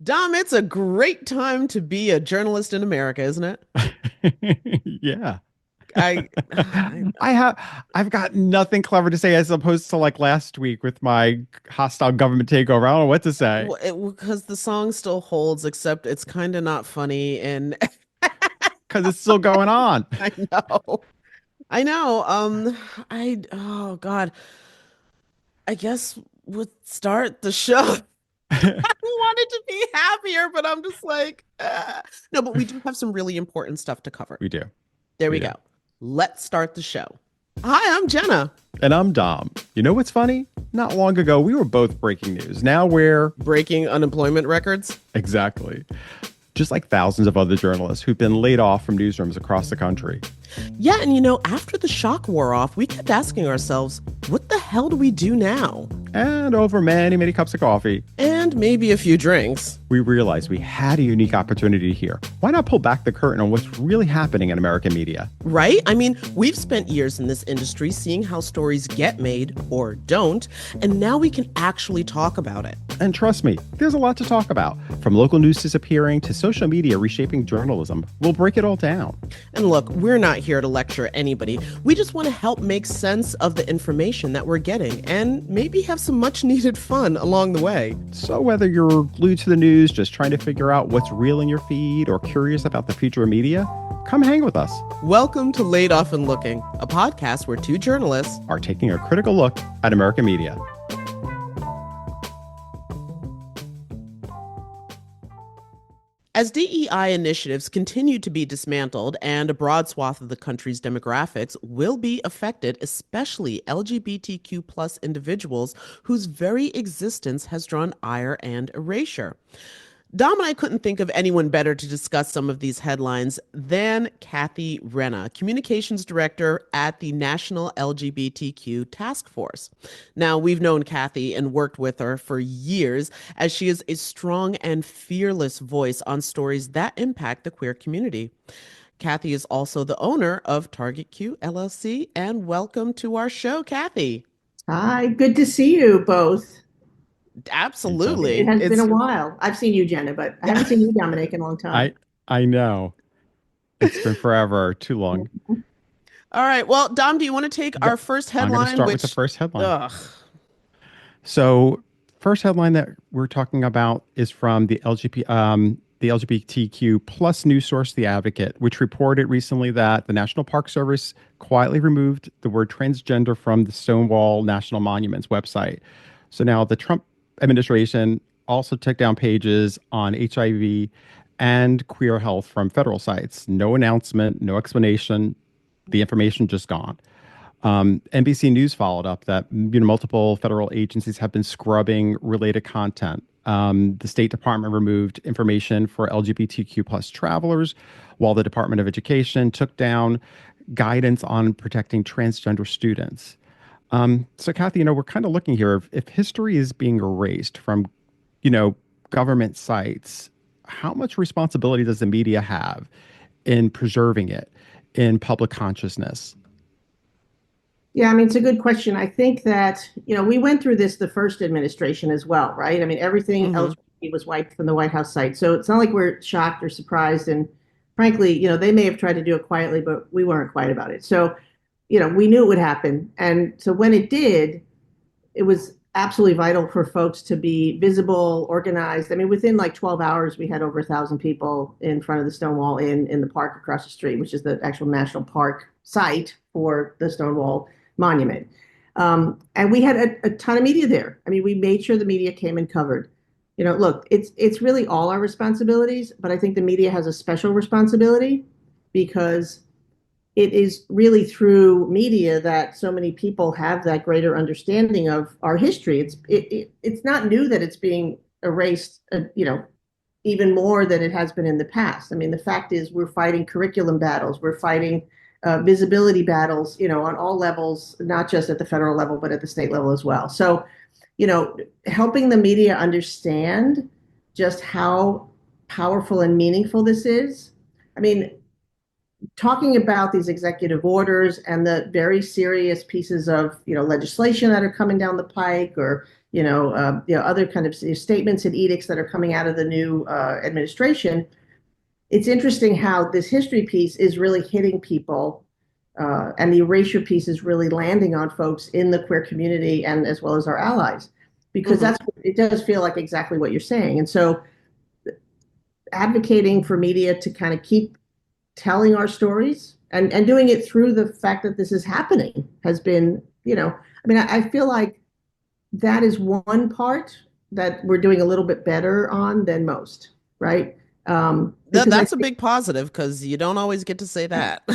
Dom, it's a great time to be a journalist in America, isn't it? Yeah. I I've got nothing clever to say as opposed to like last week with my hostile government takeover. I don't know what to say because the song still holds, except it's kind of not funny, and because it's still going on. I know, I know. Oh God, I guess we'll start the show. I wanted to be happier, but I'm just like, no. But we do have some really important stuff to cover. We do. There We we do. go. Let's start the show. Hi, I'm Jenna. And I'm Dom. You know what's funny? Not long ago, we were both breaking news. Now we're Breaking unemployment records. exactly just like thousands of other journalists who've been laid off from newsrooms across the country. Yeah, and after the shock wore off, we kept asking ourselves, what the hell do we do now? And over many, many cups of coffee, And maybe a few drinks. we realized we had a unique opportunity here. Why not pull back the curtain on what's really happening in American media? Right? We've spent years in this industry seeing how stories get made or don't, and now we can actually talk about it. And trust me, there's a lot to talk about. From local news disappearing to social media reshaping journalism, we'll break it all down. And look, we're not here to lecture anybody. We just want to help make sense of the information that we're getting and maybe have some much needed fun along the way. So whether you're glued to the news, just trying to figure out what's real in your feed, or curious about the future of media, come hang with us. Welcome to Laid Off and Looking, a podcast where two journalists Are taking a critical look at American media. As DEI initiatives continue to be dismantled and a broad swath of the country's demographics will be affected, especially LGBTQ plus individuals whose very existence has drawn ire and erasure. Dom and I couldn't think of anyone better to discuss some of these headlines than Cathy Renna, communications director at the National LGBTQ Task Force. Now, we've known Cathy and worked with her for years as she is a strong and fearless voice on stories that impact the queer community. Cathy is also the owner of Target Q LLC, and welcome to our show, Cathy. Hi, good to see you both. And so It Absolutely. has been a It's while. I've seen you, Jenna, but I haven't seen you, Dominic, in a long time. I I know it's been forever, too long. all right. Well, Dom, do you want to take Yeah, our first I'm going to headline, start with the which, first headline. ugh, So, first headline that we're talking about is from the LGBTQ plus news source, The Advocate, which reported recently that the National Park Service quietly removed the word transgender from the Stonewall National Monument's website. So now the Trump administration also took down pages on HIV and queer health from federal sites. No announcement, no explanation. The information just gone. NBC News followed up that multiple federal agencies have been scrubbing related content. The State Department removed information for LGBTQ plus travelers, while the Department of Education took down guidance on protecting transgender students. So, Kathy, we're kind of looking here. If history is being erased from, you know, government sites, how much responsibility does the media have in preserving it in public consciousness? Yeah, I mean, it's a good question. I think that, we went through this the first administration as well, right? I mean, everything mm-hmm. LGBT was wiped from the White House site. So it's not like we're shocked or surprised. And frankly, they may have tried to do it quietly, but we weren't quiet about it. So, we knew it would happen. And so when it did, it was absolutely vital for folks to be visible, organized. I mean, within like 12 hours, we had over 1,000 people in front of the Stonewall Inn in the park across the street, which is the actual national park site for the Stonewall Monument. And we had a ton of media there. I mean, we made sure the media came and covered. Look, it's really all our responsibilities, but I think the media has a special responsibility because it is really through media that so many people have that greater understanding of our history. It's not new that it's being erased, even more than it has been in the past. I mean, the fact is we're fighting curriculum battles, we're fighting visibility battles, on all levels, not just at the federal level, but at the state level as well. So, helping the media understand just how powerful and meaningful this is. I mean, talking about these executive orders and the very serious pieces of legislation that are coming down the pike, or other kind of statements and edicts that are coming out of the new administration. It's interesting how this history piece is really hitting people, and the erasure piece is really landing on folks in the queer community and as well as our allies, because it does feel like exactly what you're saying. And so advocating for media to kind of keep telling our stories and doing it through the fact that this is happening has been, I feel like that is one part that we're doing a little bit better on than most, right? Because That's a big positive because you don't always get to say that.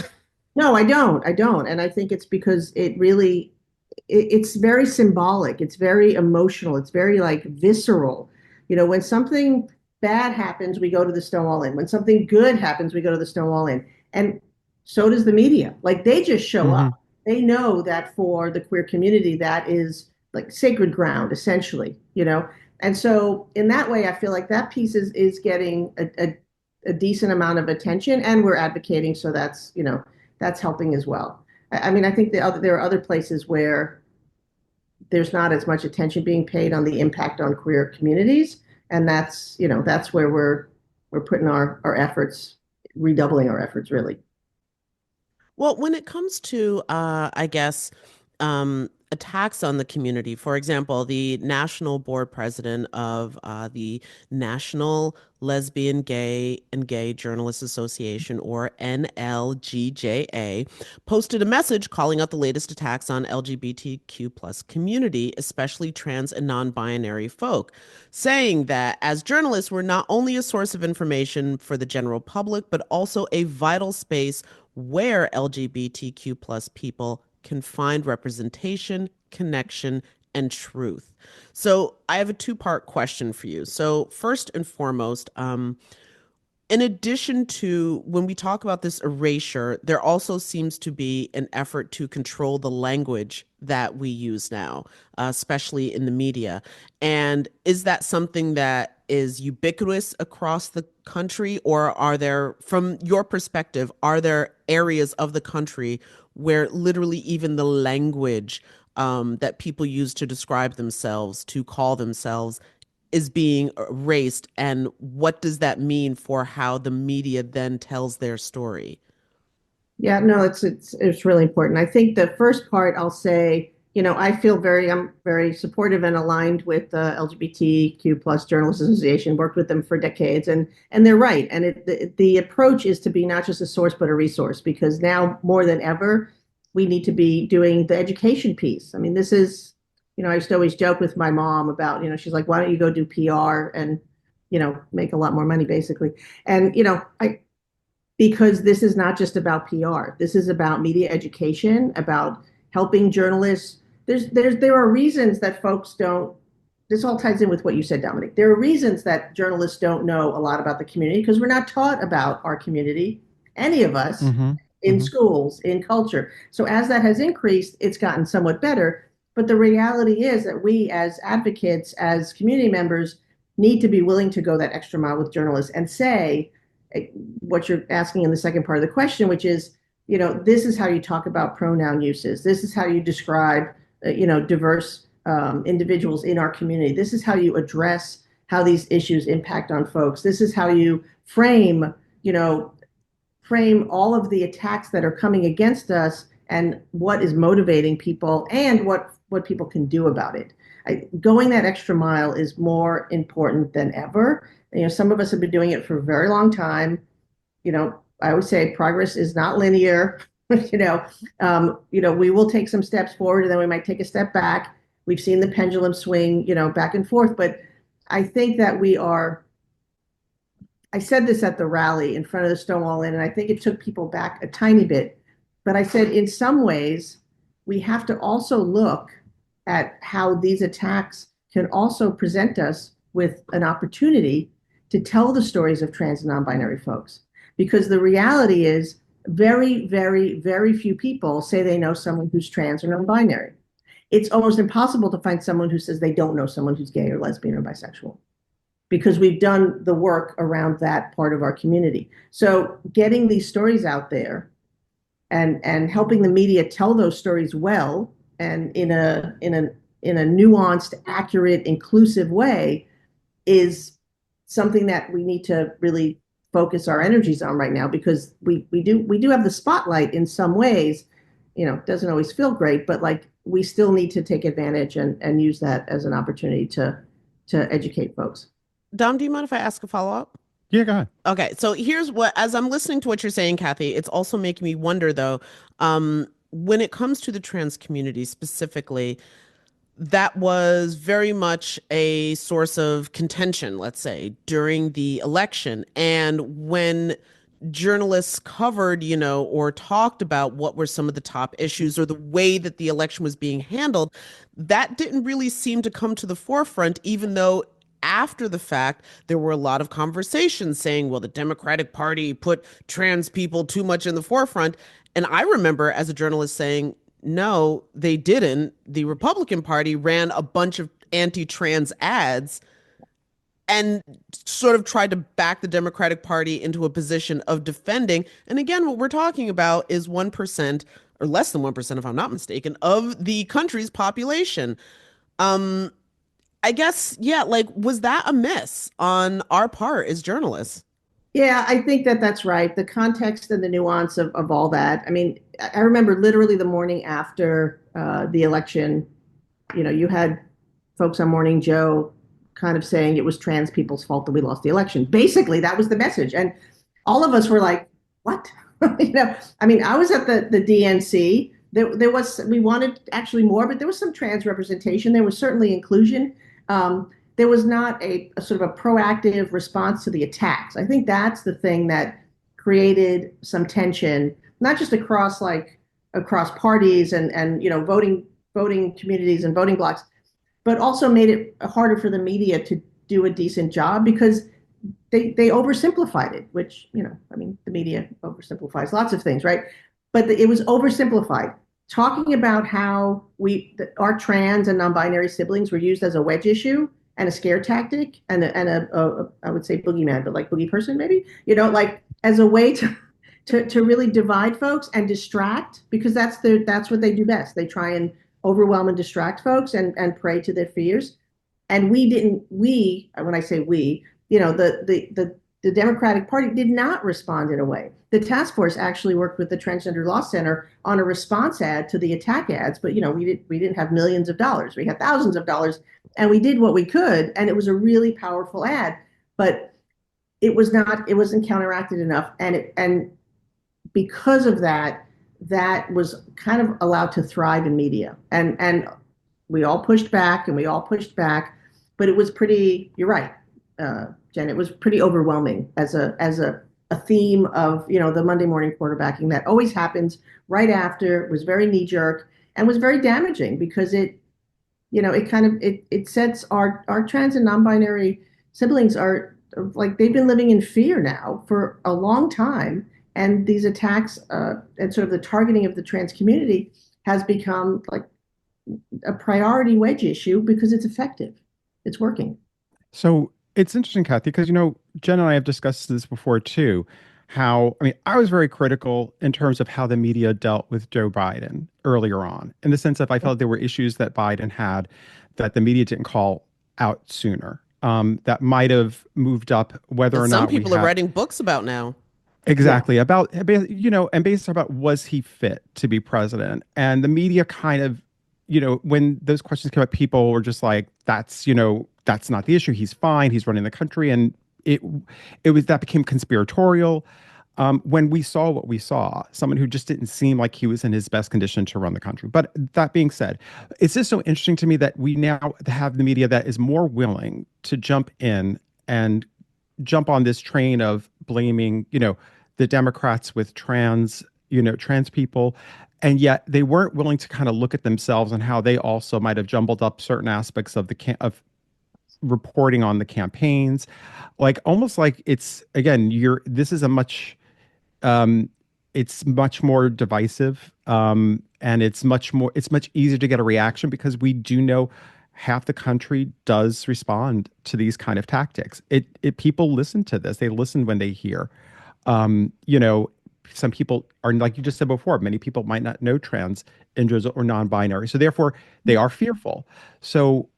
no, I don't. And I think it's because it's very symbolic. It's very emotional. It's very like visceral. When something bad happens, we go to the Stonewall Inn. When something good happens, we go to the Stonewall Inn. And so does the media. Like they just show up. They know that for the queer community, that is like sacred ground, essentially. And so in that way, I feel like that piece is getting a decent amount of attention, and we're advocating. So that's helping as well. I think there are other places where there's not as much attention being paid on the impact on queer communities, and that's where we're putting our efforts, redoubling our efforts, really. Well, when it comes to, I guess, attacks on the community, for example, the national board president of the National Lesbian, Gay, and Gay Journalists Association, or NLGJA, posted a message calling out the latest attacks on LGBTQ plus community, especially trans and non-binary folk, saying that as journalists, we're not only a source of information for the general public, but also a vital space where LGBTQ plus people can find representation, connection, and truth. So I have a two-part question for you. So first and foremost, in addition to when we talk about this erasure, there also seems to be an effort to control the language that we use now, especially in the media. And is that something that is ubiquitous across the country, or are there, from your perspective, are there areas of the country where literally even the language that people use to describe themselves, to call themselves, is being erased, and what does that mean for how the media then tells their story? Yeah, no, it's really important. I think the first part I'll say, I'm very supportive and aligned with the LGBTQ plus Journalists Association, worked with them for decades, and they're right. And the approach is to be not just a source but a resource, because now more than ever we need to be doing the education piece. I mean, this is, I used to always joke with my mom about, she's like, why don't you go do PR and, make a lot more money basically. And, because this is not just about PR. This is about media education, about helping journalists. There are reasons that folks don't. This all ties in with what you said, Dominic. There are reasons that journalists don't know a lot about the community because we're not taught about our community, any of us, in schools, in culture. So as that has increased, it's gotten somewhat better. But the reality is that we, as advocates, as community members, need to be willing to go that extra mile with journalists and say what you're asking in the second part of the question, which is, this is how you talk about pronoun uses. This is how you describe, diverse individuals in our community. This is how you address how these issues impact on folks. This is how you frame all of the attacks that are coming against us and what is motivating people and what people can do about it. Going that extra mile is more important than ever. Some of us have been doing it for a very long time. I would say progress is not linear. We will take some steps forward and then we might take a step back. We've seen the pendulum swing, back and forth, but I think that I said this at the rally in front of the Stonewall Inn, and I think it took people back a tiny bit, but I said, in some ways, we have to also look at how these attacks can also present us with an opportunity to tell the stories of trans and non-binary folks. Because the reality is very, very, very few people say they know someone who's trans or non-binary. It's almost impossible to find someone who says they don't know someone who's gay or lesbian or bisexual, because we've done the work around that part of our community. So getting these stories out there and helping the media tell those stories well and in a in a nuanced, accurate, inclusive way is something that we need to really focus our energies on right now because we do have the spotlight in some ways. It doesn't always feel great, but like we still need to take advantage and use that as an opportunity to educate folks. Dom, do you mind if I ask a follow-up? Yeah, go ahead. Okay, so here's what, as I'm listening to what you're saying, Cathy, it's also making me wonder though, when it comes to the trans community specifically, that was very much a source of contention, let's say, during the election. And when journalists covered, or talked about what were some of the top issues or the way that the election was being handled, that didn't really seem to come to the forefront, even though after the fact, there were a lot of conversations saying, well, the Democratic Party put trans people too much in the forefront. And I remember as a journalist saying, no, they didn't. The Republican Party ran a bunch of anti-trans ads and sort of tried to back the Democratic Party into a position of defending. And again, what we're talking about is 1% or less than 1%, if I'm not mistaken, of the country's population. Um, I guess, yeah, like, was that a miss on our part as journalists? Yeah, I think that that's right. The context and the nuance of all that. I mean, I remember literally the morning after the election, you had folks on Morning Joe kind of saying it was trans people's fault that we lost the election. Basically, that was the message. And all of us were like, what? I mean, I was at the DNC. We wanted actually more, but there was some trans representation. There was certainly inclusion. There was not a sort of a proactive response to the attacks. I think that's the thing that created some tension, not just across parties and voting communities and voting blocks, but also made it harder for the media to do a decent job because they oversimplified it, which, I mean, the media oversimplifies lots of things, right? But it was oversimplified. Talking about how our trans and non-binary siblings were used as a wedge issue and a scare tactic and I would say boogeyman, but like boogie person maybe, like as a way to really divide folks and distract because that's what they do best. They try and overwhelm and distract folks and prey to their fears. And when I say we, the Democratic Party did not respond in a way. The task force actually worked with the Transgender Law Center on a response ad to the attack ads, but we didn't have millions of dollars. We had thousands of dollars, and we did what we could, and it was a really powerful ad, but it wasn't counteracted enough, and because of that, that was kind of allowed to thrive in media, and we all pushed back, but it was pretty. You're right, Jen. It was pretty overwhelming as a theme of the Monday morning quarterbacking that always happens right after. It was very knee jerk and was very damaging because it sets our trans and non-binary siblings are like they've been living in fear now for a long time, and these attacks and sort of the targeting of the trans community has become like a priority wedge issue because it's effective. It's working. So it's interesting, Kathy, because Jen and I have discussed this before too. How, I mean, I was very critical in terms of how the media dealt with Joe Biden earlier on, in the sense that I felt there were issues that Biden had that the media didn't call out sooner. That might have moved up whether That or some not we people are had writing books about now. Yeah. exactly about and based about was he fit to be president, and the media kind of when those questions came up, people were just like, that's not the issue. He's fine. He's running the country. And that became conspiratorial. When we saw what we saw, someone who just didn't seem like he was in his best condition to run the country. But that being said, it's just so interesting to me that we now have the media that is more willing to jump in and jump on this train of blaming, the Democrats with trans people. And yet they weren't willing to kind of look at themselves and how they also might have jumbled up certain aspects of of reporting on the campaigns, like almost like it's again, this is a much it's much more divisive, and it's much easier to get a reaction because we do know half the country does respond to these kind of tactics. People listen to this. They listen when they hear, um, you know, some people are, like you just said before, many people might not know transgenders or non-binary. So therefore, they are fearful. So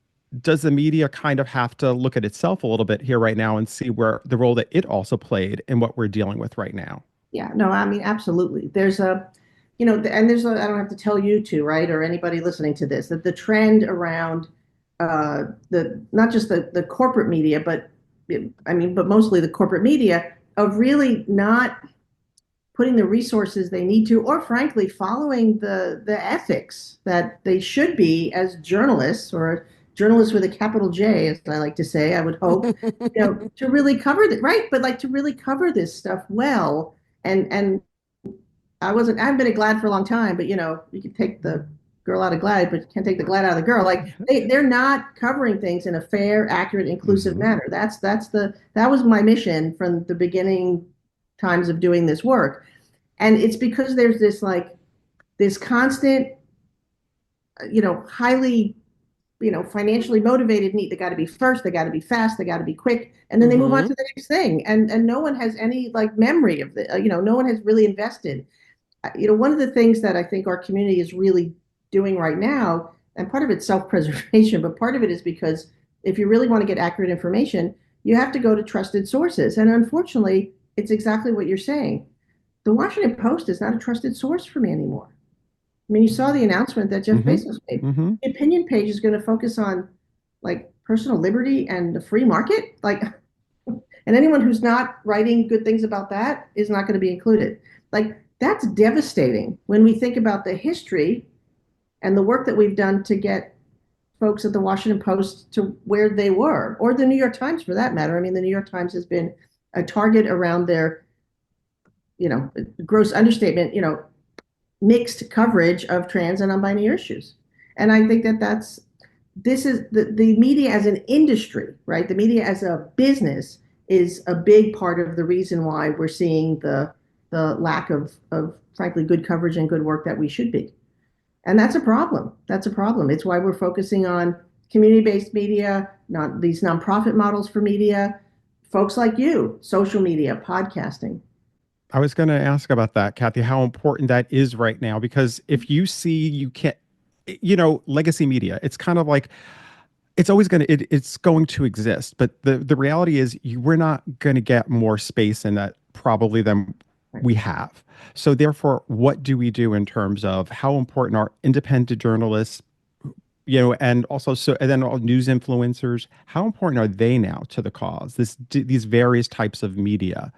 does the media kind of have to look at itself a little bit here right now and see where the role that it also played in what we're dealing with right now? Yeah, no, I mean, absolutely. There's a, and there's a, I don't have to tell you to, right, or anybody listening to this, that the trend around not just the corporate media, but but mostly the corporate media of really not putting the resources they need to, or frankly, following the ethics that they should be as journalists, or journalists with a capital J, as I like to say, I would hope, to really cover that, right? But like to really cover this stuff well. And I haven't been a GLAAD for a long time, but you can take the girl out of GLAAD, but you can't take the GLAAD out of the girl. Like they're not covering things in a fair, accurate, inclusive manner. That was my mission from the beginning times of doing this work. And it's because there's this constant, highly, financially motivated need. They got to be first, they got to be fast, they got to be quick, and then they move on to the next thing. And no one has any like memory of the, no one has really invested. One of the things that I think our community is really doing right now, and part of it's self-preservation, but part of it is because if you really want to get accurate information, you have to go to trusted sources. And unfortunately, it's exactly what you're saying. The Washington Post is not a trusted source for me anymore. I mean, you saw the announcement that Jeff Bezos made. The opinion page is going to focus on like personal liberty and the free market. Like, and anyone who's not writing good things about that is not going to be included. Like, that's devastating when we think about the history and the work that we've done to get folks at the Washington Post to where they were, or the New York Times for that matter. I mean, the New York Times has been a target around their, gross understatement, mixed coverage of trans and non-binary issues. And I think this is the media as an industry, right? The media as a business is a big part of the reason why we're seeing the lack of frankly good coverage and good work that we should be. And that's a problem. That's a problem. It's why we're focusing on community-based media, not these nonprofit models for media, folks like you, social media, podcasting. I was going to ask about that, Cathy, how important that is right now, because if you see, you can't, legacy media, it's kind of like, it's always it's going to exist. But the reality is we're not going to get more space in that probably than we have. So therefore, what do we do in terms of how important are independent journalists, and also, and then all news influencers, how important are they now to the cause, these various types of media?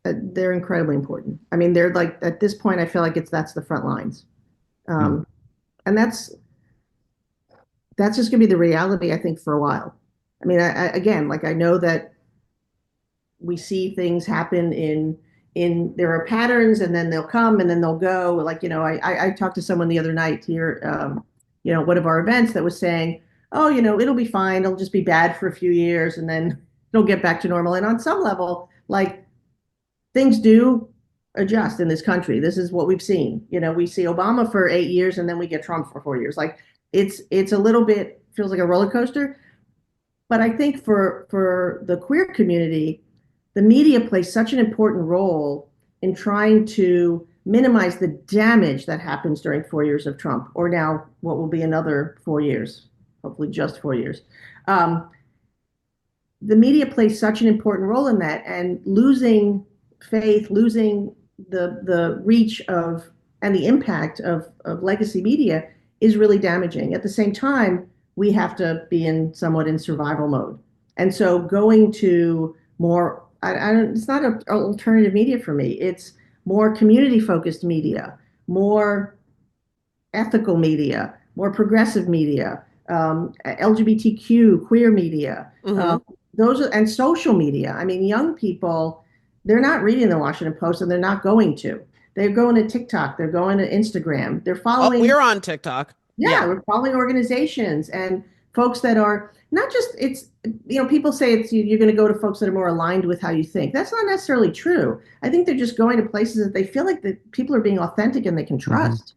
They're incredibly important. I mean, they're like, at this point, I feel like that's the front lines. And that's just gonna be the reality, I think, for a while. I mean, again, like I know that we see things happen there are patterns, and then they'll come and then they'll go. Like, I talked to someone the other night here, one of our events, that was saying, oh, it'll be fine. It'll just be bad for a few years and then it'll get back to normal. And on some level, like, things do adjust in this country. This is what we've seen. We see Obama for 8 years and then we get Trump for 4 years. Like, it's a little bit, feels like a roller coaster. But I think for the queer community, the media plays such an important role in trying to minimize the damage that happens during 4 years of Trump, or now what will be another 4 years, hopefully just 4 years. The media plays such an important role in that, and losing faith, losing the reach of and the impact of legacy media is really damaging. At the same time, we have to be somewhat in survival mode. And so going to more, it's not an alternative media for me. It's more community focused media, more ethical media, more progressive media, LGBTQ queer media, and social media. I mean, young people, they're not reading the Washington Post, and they're not going to. They're going to TikTok. They're going to Instagram. They're following. Oh, we're on TikTok. Yeah, we're following organizations and folks that are not just, people say you're going to go to folks that are more aligned with how you think. That's not necessarily true. I think they're just going to places that they feel like the people are being authentic and they can trust.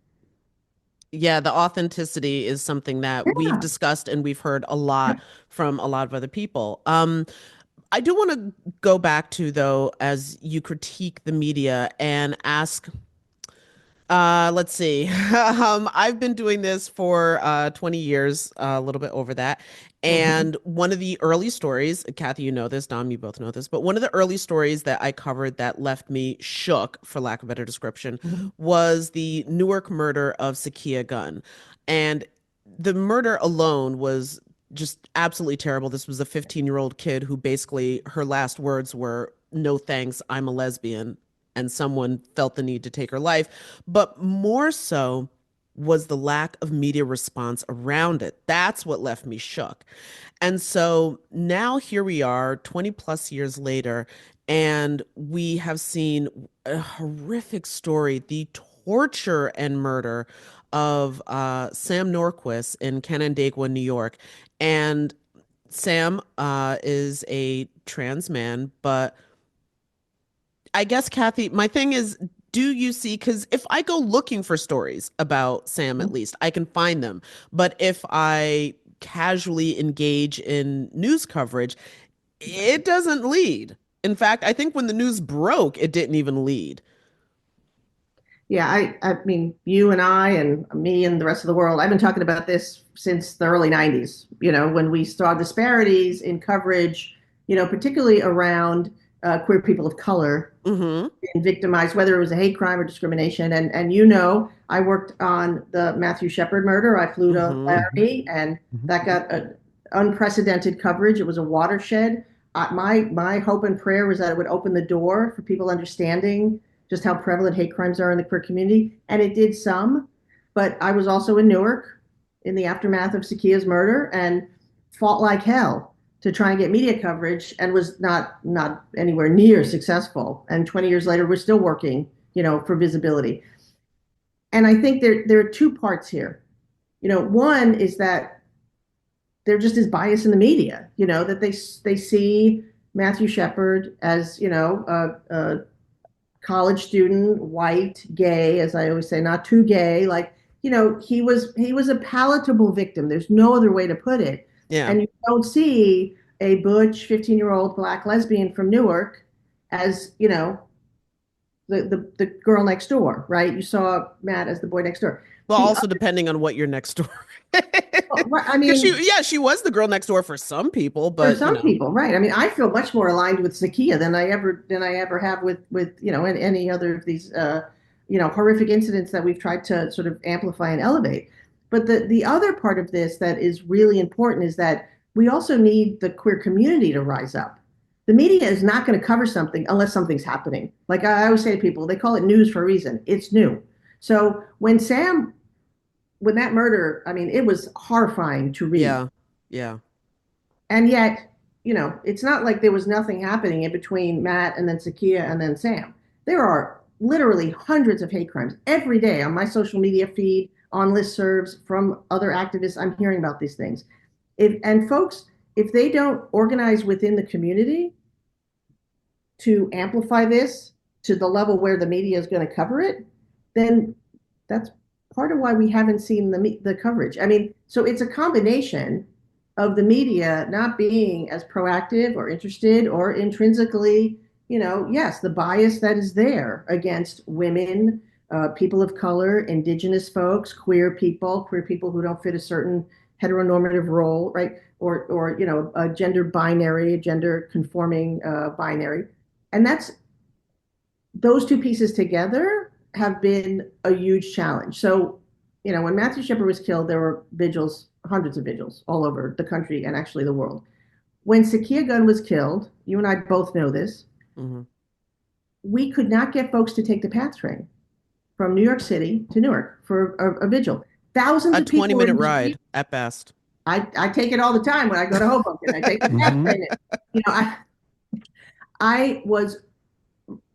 Yeah, the authenticity is something that we've discussed and we've heard a lot from a lot of other people. I do want to go back to, though, as you critique the media and ask, let's see. I've been doing this for 20 years, a little bit over that. Mhm. And one of the early stories, Kathy, you know this, Dom, you both know this, but one of the early stories that I covered that left me shook, for lack of a better description, Mhm. was the Newark murder of Sakia Gunn. And the murder alone was just absolutely terrible. This was a 15-year-old kid who basically her last words were, "No thanks, I'm a lesbian." And someone felt the need to take her life. But more so was the lack of media response around it. That's what left me shook. And so now here we are, 20 plus years later, and we have seen a horrific story, the torture and murder of Sam Norquist in Canandaigua, New York. And Sam is a trans man, but I guess, Kathy, my thing is, do you see? Because if I go looking for stories about Sam, at least I can find them. But if I casually engage in news coverage, it doesn't lead. In fact, I think when the news broke, it didn't even lead. Yeah, I mean, you and I and me and the rest of the world, I've been talking about this since the early 90s, when we saw disparities in coverage, particularly around queer people of color Mm-hmm. and victimized, whether it was a hate crime or discrimination. And I worked on the Matthew Shepard murder. I flew to Mm-hmm. Mhm, Laramie, and mhm. that got unprecedented coverage. It was a watershed. My hope and prayer was that it would open the door for people understanding just how prevalent hate crimes are in the queer community, and it did some. But I was also in Newark in the aftermath of Sakia's murder and fought like hell to try and get media coverage and was not anywhere near successful. And 20 years later, we're still working, for visibility. And I think there are two parts here. One is that there just is bias in the media. That they see Matthew Shepard as a college student, white, gay, as I always say, not too gay. Like he was a palatable victim. There's no other way to put it. Yeah. And you don't see a butch 15-year-old black lesbian from Newark as the girl next door, right? You saw Matt as the boy next door. Well, The also depending on what you're next door. I Because mean, she was the girl next door for some people, for but some people, right? I mean, I feel much more aligned with Zakia than I ever have with any other of these horrific incidents that we've tried to sort of amplify and elevate. But the other part of this that is really important is that we also need the queer community to rise up. The media is not going to cover something unless something's happening. Like I always say to people, they call it news for a reason. It's new. So when that murder, I mean, it was horrifying to read. yeah. Yeah. And yet, it's not like there was nothing happening in between Matt and then Sakia and then Sam. There are literally hundreds of hate crimes every day on my social media feed, on listservs from other activists. I'm hearing about these things. And folks, if they don't organize within the community to amplify this to the level where the media is going to cover it, then that's part of why we haven't seen the coverage. I mean, so it's a combination of the media not being as proactive or interested or intrinsically, yes, the bias that is there against women, people of color, indigenous folks, queer people who don't fit a certain heteronormative role, right? Or a gender binary, a gender conforming binary. And that's those two pieces together have been a huge challenge. So, when Matthew Shepard was killed, there were vigils, hundreds of vigils all over the country and actually the world. When Sakia Gunn was killed, you and I both know this, Hmm. we could not get folks to take the PATH train from New York City to Newark for a vigil. Thousands A of people were 20-minute in the ride street. at best. I take it all the time when I go to Hoboken. I take the PATH Mhm. train. I was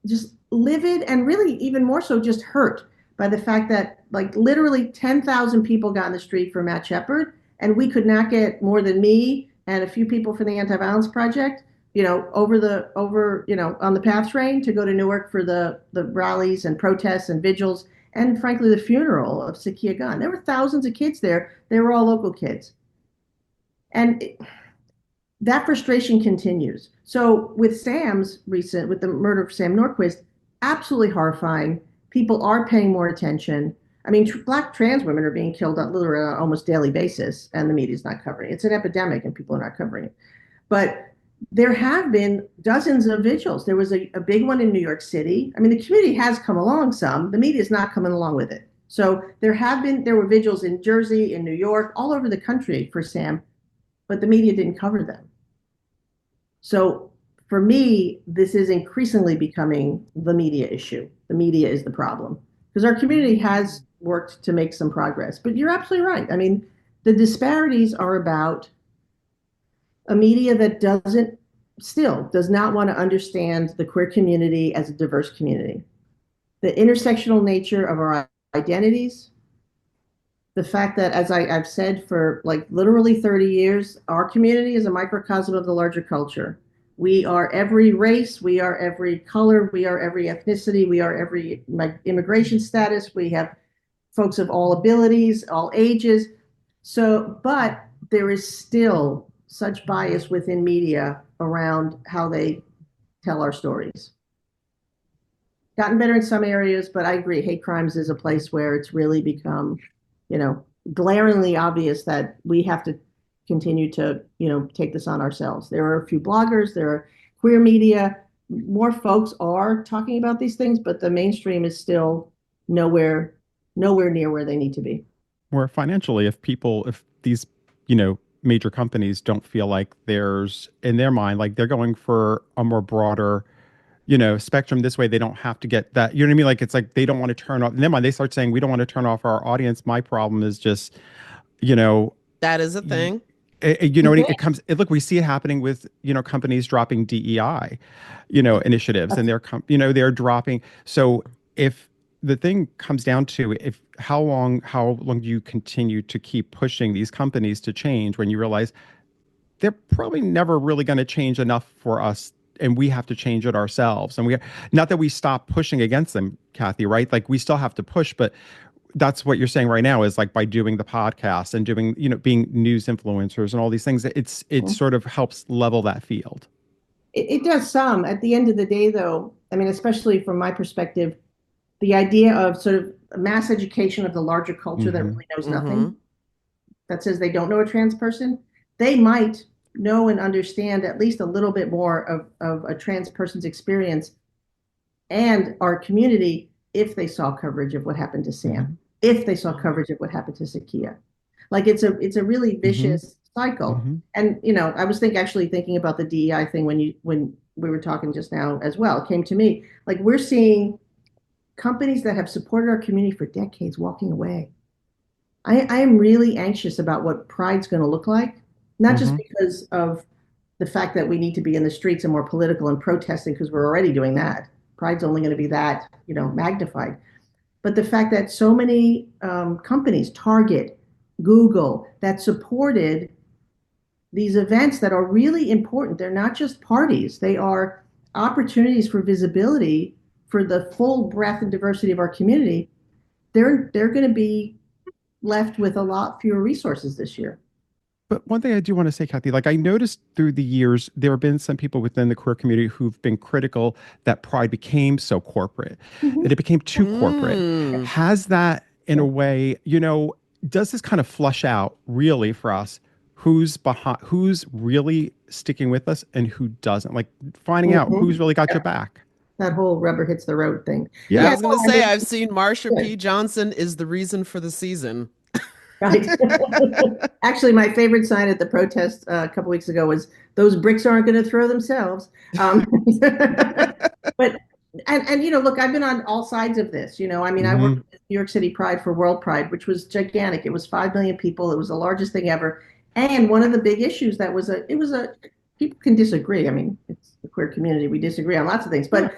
just livid and really even more so just hurt by the fact that like literally 10,000 people got in the street for Matt Shepard and we could not get more than me and a few people from the Anti-Violence Project, on the PATH train to go to Newark for the rallies and protests and vigils and frankly the funeral of Sakia Gunn. There were thousands of kids there. They were all local kids. And that frustration continues. So with with the murder of Sam Norquist, absolutely horrifying. People are paying more attention. I mean, Black trans women are being killed on literally on almost daily basis, and the media's not covering it. It's an epidemic, and people are not covering it. But there have been dozens of vigils. There was a big one in New York City. I mean, the community has come along some. The media is not coming along with it. So there were vigils in Jersey, in New York, all over the country for Sam, but the media didn't cover them. So for me, this is increasingly becoming the media issue. The media is the problem because our community has worked to make some progress. But you're absolutely right. I mean, the disparities are about a media that does not want to understand the queer community as a diverse community, the intersectional nature of our identities, the fact that, as I've said for like literally 30 years, our community is a microcosm of the larger culture. We are every race, we are every color, we are every ethnicity, we are every immigration status, we have folks of all abilities, all ages. So, but there is still such bias within media around how they tell our stories. Gotten better in some areas, but I agree, hate crimes is a place where it's really become, glaringly obvious that we have to continue to, take this on ourselves. There are a few bloggers, there are queer media, more folks are talking about these things, but the mainstream is still nowhere near where they need to be. Or financially, if these, major companies don't feel like there's, in their mind, like they're going for a more broader, spectrum. This way they don't have to get that, you know what I mean? Like, it's like they don't want to turn off, in their mind, they start saying, we don't want to turn off our audience. My problem is just, you know, That is a thing. look, we see it happening with, companies dropping DEI, initiatives, and they're dropping. So if the thing comes down to if how long do you continue to keep pushing these companies to change when you realize they're probably never really going to change enough for us, and we have to change it ourselves. And not that we stop pushing against them, Cathy, right? Like, we still have to push, but that's what you're saying right now is like by doing the podcast and doing, being news influencers and all these things, it sort of helps level that field. It does some. At the end of the day, though, I mean, especially from my perspective, the idea of sort of mass education of the larger culture that really knows nothing, that says they don't know a trans person, they might know and understand at least a little bit more of a trans person's experience and our community if they saw coverage of what happened to Sam, if they saw coverage of what happened to Sakia. Like, it's a really vicious cycle. And I was thinking about the DEI thing when we were talking just now as well. It came to me like we're seeing companies that have supported our community for decades walking away. I am really anxious about what Pride's going to look like, not just because of the fact that we need to be in the streets and more political and protesting, because we're already doing that. Pride's only going to be that, magnified. But the fact that so many companies, Target, Google, that supported these events that are really important. They're not just parties. They are opportunities for visibility for the full breadth and diversity of our community. They're going to be left with a lot fewer resources this year. But one thing I do want to say, Cathy, like I noticed through the years, there have been some people within the queer community who've been critical that Pride became so corporate, that it became too corporate. Has that, in a way, does this kind of flush out really for us who's really sticking with us and who doesn't? Like finding out who's really got your back. That whole rubber hits the road thing. Yeah. I was going to say, I've seen Marsha P. Johnson is the reason for the season. Right. Actually, my favorite sign at the protest a couple weeks ago was "Those bricks aren't going to throw themselves." But look, I've been on all sides of this. I mean, I worked with New York City Pride for World Pride, which was gigantic. It was 5 million people. It was the largest thing ever. And one of the big issues that people can disagree. I mean, it's the queer community. We disagree on lots of things, but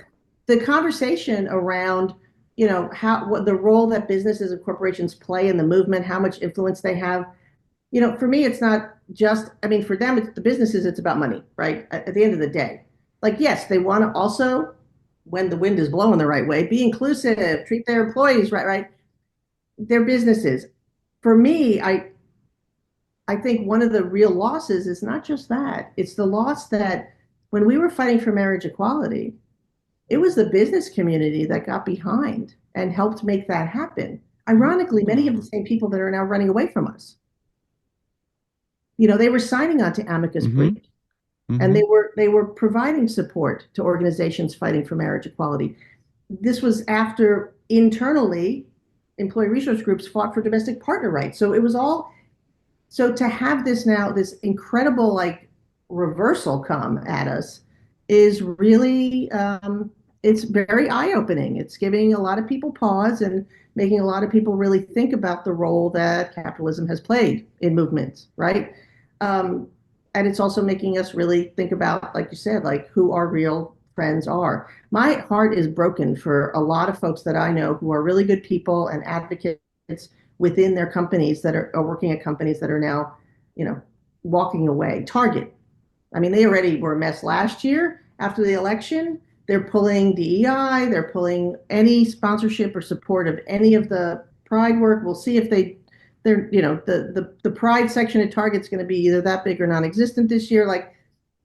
the conversation around what the role that businesses and corporations play in the movement, how much influence they have. For me, it's not just, I mean, for them, the businesses, it's about money, right? At the end of the day, like, yes, they want to also, when the wind is blowing the right way, be inclusive, treat their employees right. Their businesses. For me, I I think one of the real losses is not just that, it's the loss that when we were fighting for marriage equality, it was the business community that got behind and helped make that happen. Ironically, many of the same people that are now running away from us. They were signing on to amicus Mm-hmm. brief, and Mm-hmm. they were providing support to organizations fighting for marriage equality. This was after internally employee resource groups fought for domestic partner rights. So it was all so to have this now, this incredible like reversal come at us is really it's very eye-opening. It's giving a lot of people pause and making a lot of people really think about the role that capitalism has played in movements, right? Um, and it's also making us really think about, like you said, like who our real friends are. My heart is broken for a lot of folks that I know who are really good people and advocates within their companies that are working at companies that are now, you know, walking away. Target. I mean, they already were a mess last year after the election. They're pulling DEI, they're pulling any sponsorship or support of any of the Pride work. We'll see if they're, the Pride section at Target's going to be either that big or non-existent this year. Like,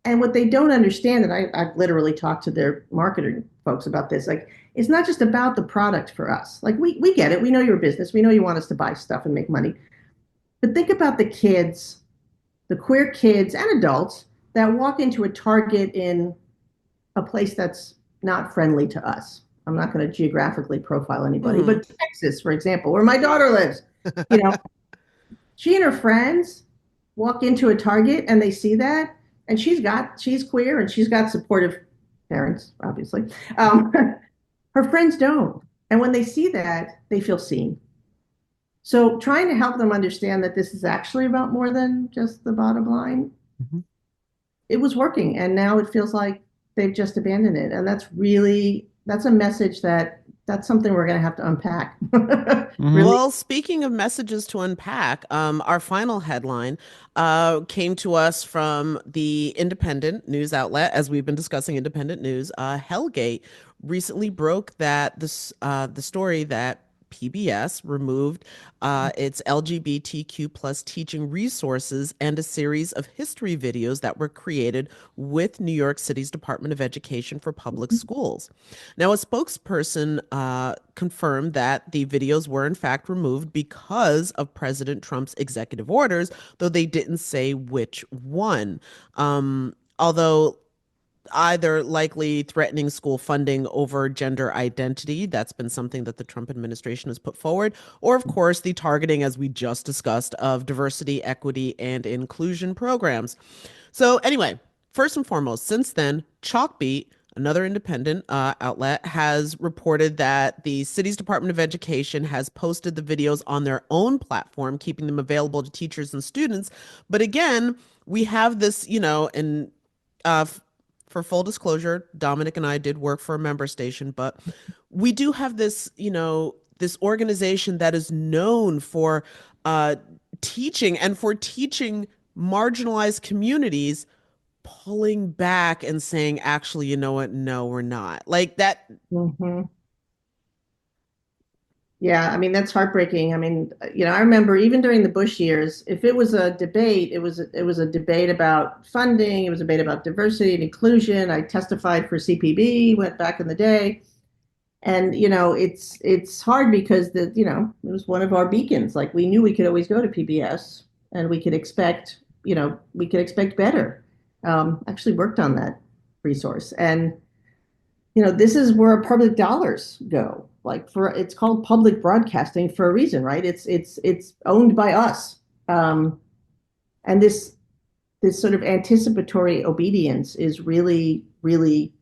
and what they don't understand, and I've literally talked to their marketing folks about this, like, it's not just about the product for us. Like, we get it. We know you're a business. We know you want us to buy stuff and make money. But think about the kids, the queer kids and adults that walk into a Target in a place that's not friendly to us. I'm not going to geographically profile anybody, Hmm. but Texas, for example, where my daughter lives, you know, she and her friends walk into a Target and they see that, and she's queer and she's got supportive parents, obviously. Um, her friends don't, and when they see that, they feel seen. So trying to help them understand that this is actually about more than just the bottom line, Mm-hmm. it was working, and now it feels like they've just abandoned it, and that's a message that's something we're going to have to unpack. Mm-hmm. Really. Well, speaking of messages to unpack, our final headline came to us from the independent news outlet, as we've been discussing independent news. Hellgate recently broke that the story that PBS removed its LGBTQ plus teaching resources and a series of history videos that were created with New York City's Department of Education for public schools. Now, a spokesperson confirmed that the videos were in fact removed because of President Trump's executive orders, though they didn't say which one. Although either likely threatening school funding over gender identity. That's been something that the Trump administration has put forward. Or, of course, the targeting, as we just discussed, of diversity, equity, and inclusion programs. So, anyway, first and foremost, since then, Chalkbeat, another independent outlet, has reported that the city's Department of Education has posted the videos on their own platform, keeping them available to teachers and students. But again, we have this, and uh, for full disclosure, Dominic and I did work for a member station, but we do have this, this organization that is known for uh, teaching and for teaching marginalized communities pulling back and saying, actually, you know what? No, we're not. Like that. Mhm. Yeah, I mean that's heartbreaking. I mean, I remember even during the Bush years, if it was a debate, it was a debate about funding, it was a debate about diversity and inclusion. I testified for CPB, went back in the day, and it's hard because it was one of our beacons. Like we knew we could always go to PBS and we could expect better. Actually worked on that resource, and this is where public dollars go. Like it's called public broadcasting for a reason, right? It's owned by us. And this sort of anticipatory obedience is really, really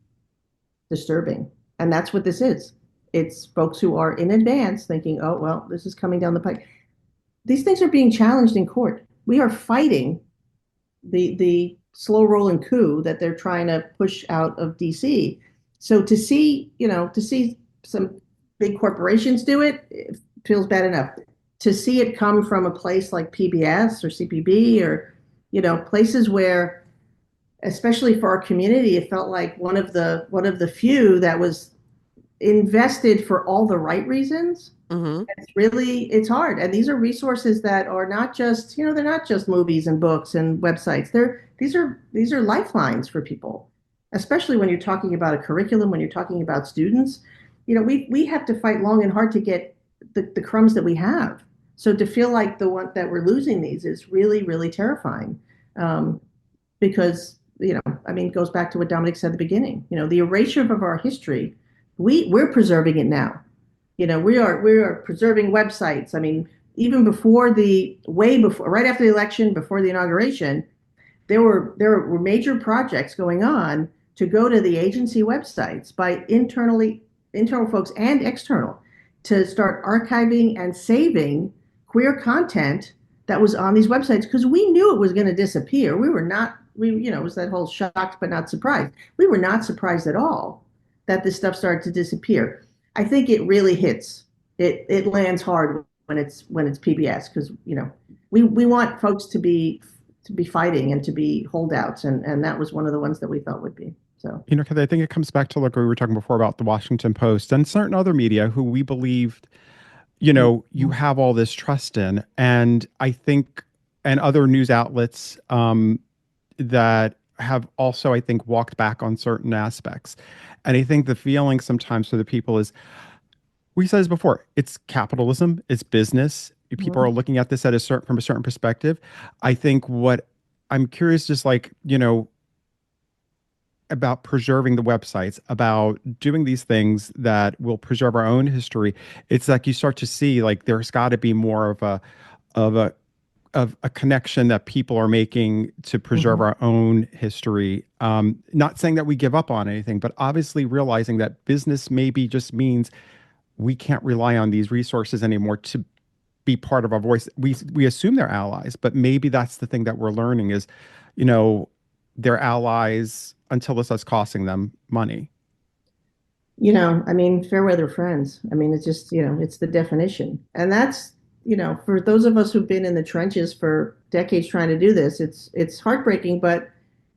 disturbing. And that's what this is. It's folks who are in advance thinking, oh, well, this is coming down the pike. These things are being challenged in court. We are fighting the slow rolling coup that they're trying to push out of DC. So to see some big corporations do it, it feels bad enough. To see it come from a place like PBS or CPB or places where, especially for our community, it felt like one of the few that was invested for all the right reasons Hmm. It's hard. And these are resources that are not just, they're not just movies and books and websites. These are lifelines for people, especially when you're talking about a curriculum, when you're talking about students. We have to fight long and hard to get the crumbs that we have. So to feel like the one that we're losing these is really, really terrifying. Because, I mean, it goes back to what Dominic said at the beginning. The erasure of our history, we're preserving it now. We are preserving websites. I mean, even way before, right after the election, before the inauguration, there were major projects going on to go to the agency websites by internal folks and external, to start archiving and saving queer content that was on these websites, because we knew it was going to disappear. We were not we it was that whole shocked but not surprised. We were not surprised at all that this stuff started to disappear. I think it really hits. It lands hard when it's PBS, because we want folks to be fighting and to be holdouts, and that was one of the ones that we thought would be. So, Because I think it comes back to like we were talking before about the Washington Post and certain other media who we believed, you have all this trust in. And I think, and other news outlets that have also, I think, walked back on certain aspects. And I think the feeling sometimes for the people is, we said this before, it's capitalism, it's business. People are looking at this from a certain perspective. I think what I'm curious, just like, about preserving the websites, about doing these things that will preserve our own history. It's like you start to see like there's got to be more of a of a connection that people are making to preserve mhm. our own history. Not saying that we give up on anything, but obviously realizing that business maybe just means we can't rely on these resources anymore to be part of our voice. We assume they're allies, but maybe that's the thing that we're learning is, you know, they're allies until it starts costing them money. I mean, fair weather friends. I mean, it's just, it's the definition. And that's, for those of us who've been in the trenches for decades trying to do this, it's heartbreaking, but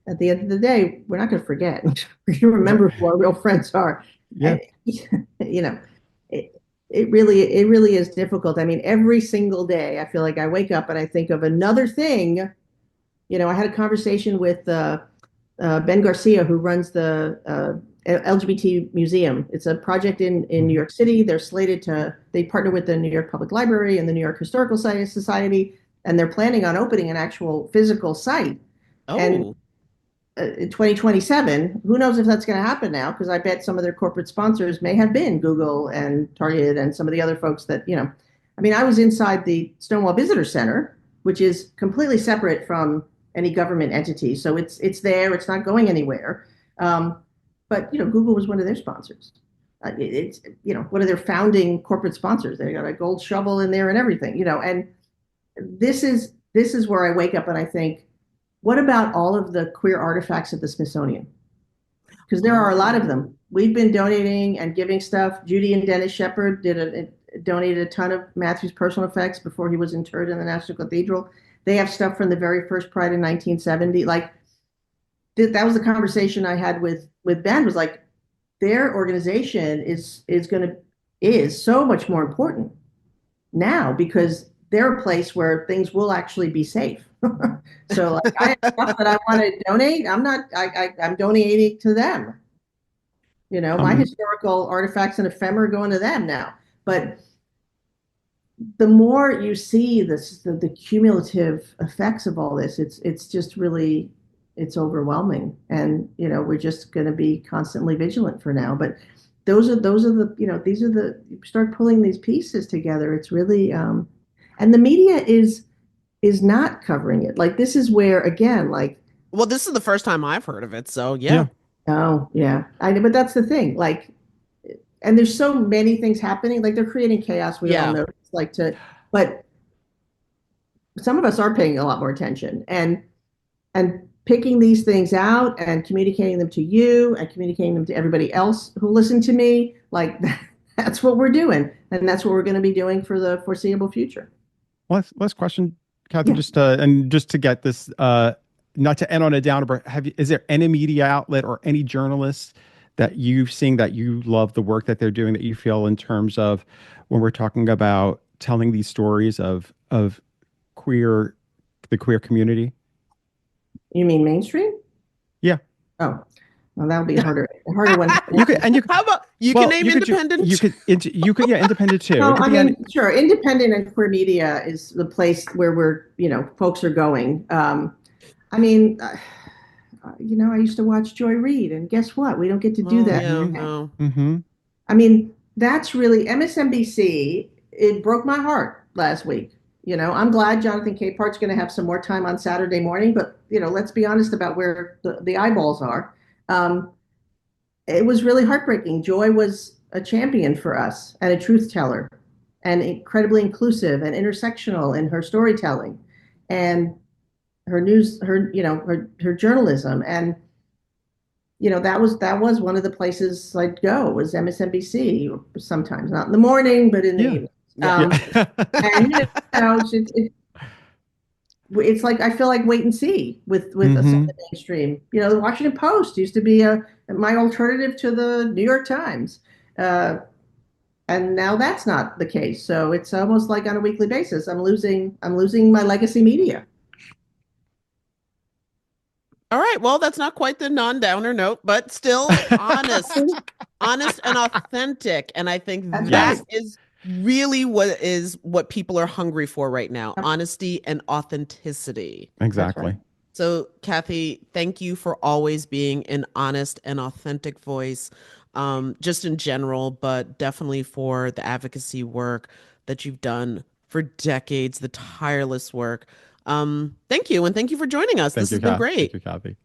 at the end of the day, we're not going to forget. We're going to Right. remember who our real friends are. Yeah. And, it, it really is difficult. I mean, every single day, I feel like I wake up and I think of another thing. I had a conversation with Ben Garcia, who runs the LGBT Museum. It's a project in New Mhm. York City. They partner with the New York Public Library and the New York Historical Society, and they're planning on opening an actual physical site. And Oh, in 2027, who knows if that's going to happen now? Because I bet some of their corporate sponsors may have been Google and Target and some of the other folks that. I mean, I was inside the Stonewall Visitor Center, which is completely separate from any government entity. So it's there. It's not going anywhere. But Google was one of their sponsors. It's one of their founding corporate sponsors. They got a gold shovel in there and everything. And this is where I wake up and I think, what about all of the queer artifacts at the Smithsonian? Because there are a lot of them. We've been donating and giving stuff. Judy and Dennis Shepard donated a ton of Matthew's personal effects before he was interred in the National Cathedral. They have stuff from the very first Pride in 1970. Like, that was the conversation I had with Ben. Was like, their organization is so much more important now, because they're a place where things will actually be safe. So, like, I have stuff that I want to donate. I'm donating to them. My Um, historical artifacts and ephemera going to them now. But the more you see the cumulative effects of all this, it's just really, it's overwhelming. And we're just going to be constantly vigilant for now. But those are the these are the you start pulling these pieces together. It's really and the media is not covering it. Like, this is where, again, like, well, this is the first time I've heard of it, so yeah. yeah. oh yeah, I know, but that's the thing. Like, and there's so many things happening. Like, they're creating chaos. We all Yeah. know. It's like but some of us are paying a lot more attention and picking these things out and communicating them to you and communicating them to everybody else who listened to me. Like, that's what we're doing, and that's what we're going to be doing for the foreseeable future. Last question, Cathy, Yeah. just to get this, not to end on a downer, but is there any media outlet or any journalist that you've seen that you love the work that they're doing, that you feel in terms of when we're talking about telling these stories of queer the queer community? You mean mainstream? Yeah. Oh, well, that'll be a harder one to You could, answer. and you, How about you can well, name you independent? could, yeah, independent too. It No, could I be any, mean, sure, independent and queer media is the place where folks are going. I mean, I used to watch Joy Reid, and guess what? We don't get to do Oh that yeah, hmm anymore. no. hmm I mean, that's really MSNBC. It broke my heart last week. I'm glad Jonathan Capehart's going to have some more time on Saturday morning, but let's be honest about where the eyeballs are. Um, it was really heartbreaking. Joy was a champion for us and a truth teller, and incredibly inclusive and intersectional in her storytelling, and her news, her journalism, and that was one of the places I'd go was MSNBC sometimes, not in the morning, but in the yeah, evening. Yeah. Um, yeah. and it's like I feel like wait and see with some of hmm the mainstream. The Washington Post used to be my alternative to the New York Times, uh, and now that's not the case. So it's almost like on a weekly basis, I'm losing my legacy media. All right. Well, that's not quite the non-downer note, but still honest and authentic. And I think That's that right. Yes, is really what people are hungry for right now, honesty and authenticity. That's right. exactly. So, Cathy, thank you for always being an honest and authentic voice, just in general, but definitely for the advocacy work that you've done for decades, the tireless work. Thank you, and thank you for joining us. This Thank you, has been Kath. Thank great. you, Kathy.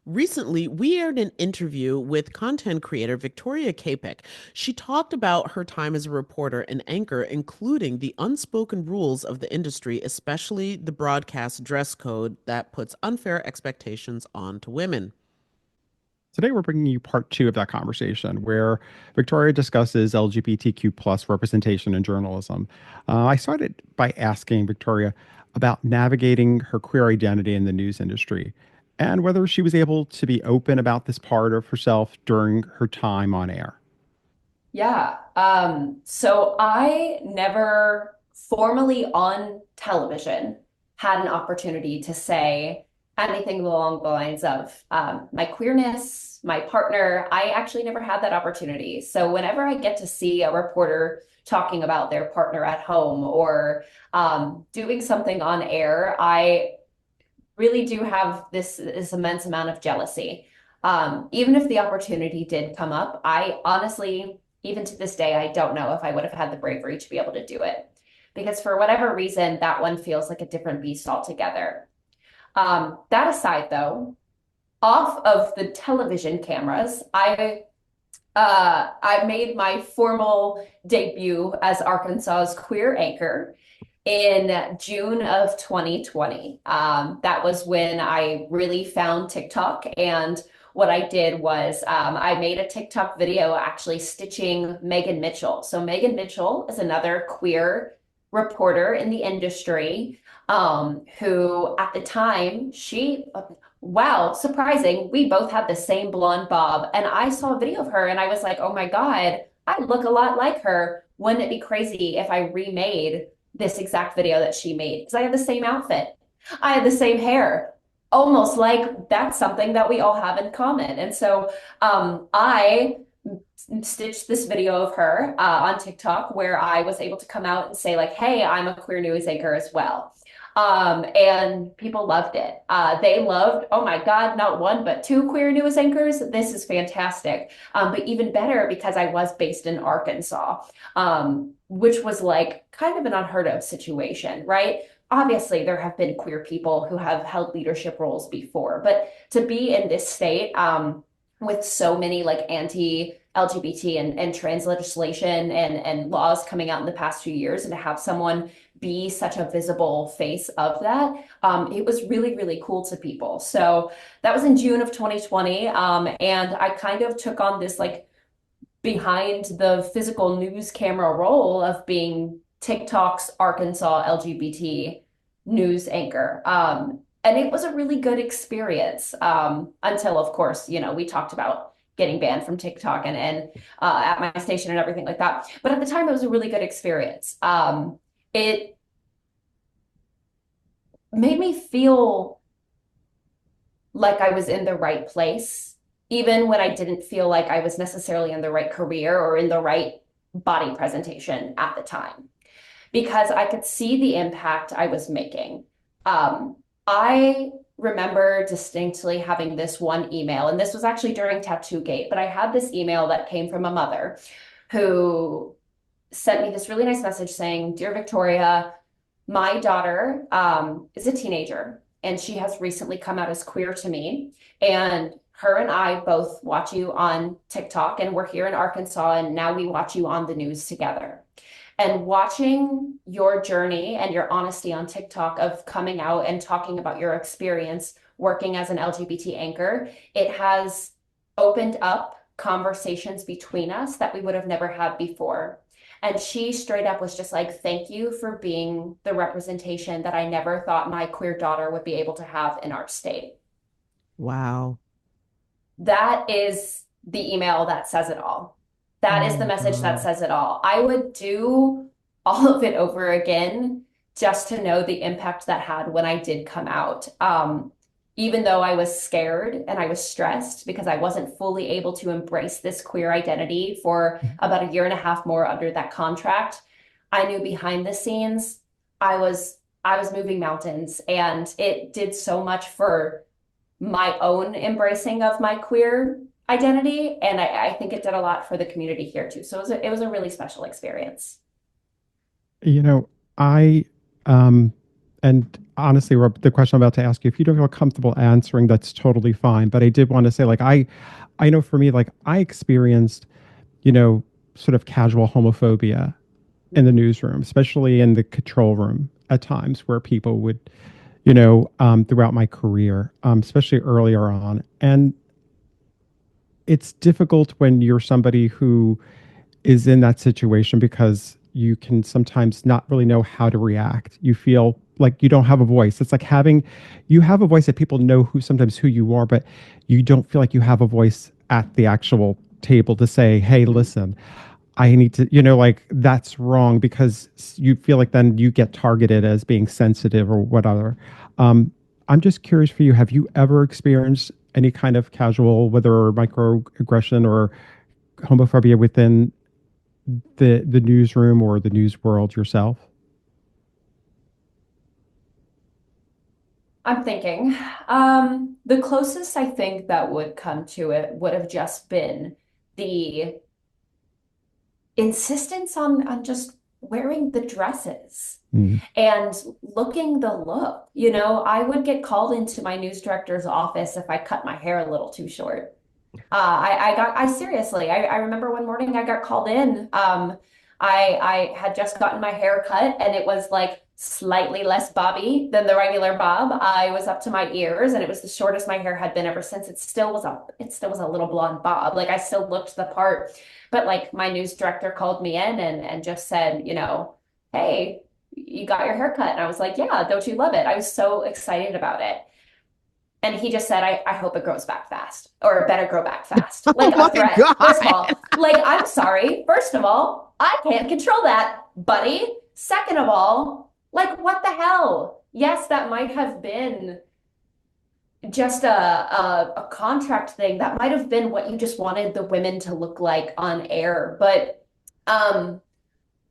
Recently, we aired an interview with content creator Viktoria Capek. She talked about her time as a reporter and anchor, including the unspoken rules of the industry, especially the broadcast dress code that puts unfair expectations onto women. Today, we're bringing you part two of that conversation where Victoria discusses LGBTQ plus representation in journalism. I started by asking Victoria about navigating her queer identity in the news industry and whether she was able to be open about this part of herself during her time on air. Yeah. So I never formally on television had an opportunity to say anything along the lines of my queerness, my partner. I actually never had that opportunity. So whenever I get to see a reporter talking about their partner at home or doing something on air, I really do have this immense amount of jealousy. Even if the opportunity did come up, I honestly, even to this day, I don't know if I would have had the bravery to be able to do it. Because for whatever reason, that one feels like a different beast altogether. That aside, though, off of the television cameras, I made my formal debut as Arkansas's queer anchor in June of 2020. That was when I really found TikTok. And what I did was I made a TikTok video actually stitching Megan Mitchell. So, Megan Mitchell is another queer reporter in the industry who, at the time, wow, surprising, we both had the same blonde bob. And I saw a video of her and I was like, oh my God, I look a lot like her. Wouldn't it be crazy if I remade this exact video that she made? Because I have the same outfit, I have the same hair, almost like that's something that we all have in common. And so I stitched this video of her on TikTok where I was able to come out and say like, hey, I'm a queer news anchor as well. And people loved it. They loved, oh my God, not one, but two queer news anchors. This is fantastic. But even better because I was based in Arkansas, which was like kind of an unheard of situation, right? Obviously, there have been queer people who have held leadership roles before, but to be in this state, with so many like anti-LGBT and trans legislation and laws coming out in the past few years, and to have someone be such a visible face of that, it was really, really cool to people. So that was in June of 2020. And I kind of took on this like behind the physical news camera role of being TikTok's Arkansas LGBT news anchor. And it was a really good experience, until, of course, we talked about getting banned from TikTok and at my station and everything like that. But at the time, it was a really good experience. It made me feel like I was in the right place, even when I didn't feel like I was necessarily in the right career or in the right body presentation at the time, because I could see the impact I was making. I remember distinctly having this one email, and this was actually during Tattoo Gate, but I had this email that came from a mother who sent me this really nice message saying, "Dear Viktoria, my daughter is a teenager, and she has recently come out as queer to me. And her and I both watch you on TikTok, and we're here in Arkansas, and now we watch you on the news together. And watching your journey and your honesty on TikTok of coming out and talking about your experience working as an LGBT anchor, it has opened up conversations between us that we would have never had before." And she straight up was just like, "Thank you for being the representation that I never thought my queer daughter would be able to have in our state." Wow. That is the email that says it all. That is the message that says it all. I would do all of it over again just to know the impact that had when I did come out. Even though I was scared and I was stressed because I wasn't fully able to embrace this queer identity for about a year and a half more under that contract, I knew behind the scenes I was moving mountains, and it did so much for my own embracing of my queer identity, and I think it did a lot for the community here too. So it was a really special experience. I and honestly, Rob, the question I'm about to ask you, if you don't feel comfortable answering, that's totally fine. But I did want to say, like, I know for me, like, I experienced, sort of casual homophobia in the newsroom, especially in the control room at times, where people would, throughout my career, especially earlier on. And it's difficult when you're somebody who is in that situation, because you can sometimes not really know how to react. You feel like you don't have a voice. It's like you have a voice that people know sometimes who you are, but you don't feel like you have a voice at the actual table to say, "Hey, listen, I need to," like, that's wrong, because you feel like then you get targeted as being sensitive or whatever. I'm just curious for you, have you ever experienced any kind of casual, whether microaggression or homophobia within the newsroom or the news world yourself? I'm thinking, the closest I think that would come to it would have just been the insistence on just wearing the dresses and looking the look. I would get called into my news director's office if I cut my hair a little too short. I seriously, I remember one morning I got called in. I had just gotten my hair cut, and it was like slightly less bobby than the regular bob. I was up to my ears, and it was the shortest my hair had been ever since. It still was a little blonde bob. Like, I still looked the part, but like, my news director called me in and just said, "Hey, you got your hair cut." And I was like, "Yeah, don't you love it?" I was so excited about it. And he just said, I hope it grows back fast, or it better grow back fast. Like, Oh a my threat. God. First of all, like, I'm sorry. First of all, I can't control that, buddy. Second of all, like, what the hell? Yes, that might have been just a contract thing. That might have been what you just wanted the women to look like on air. But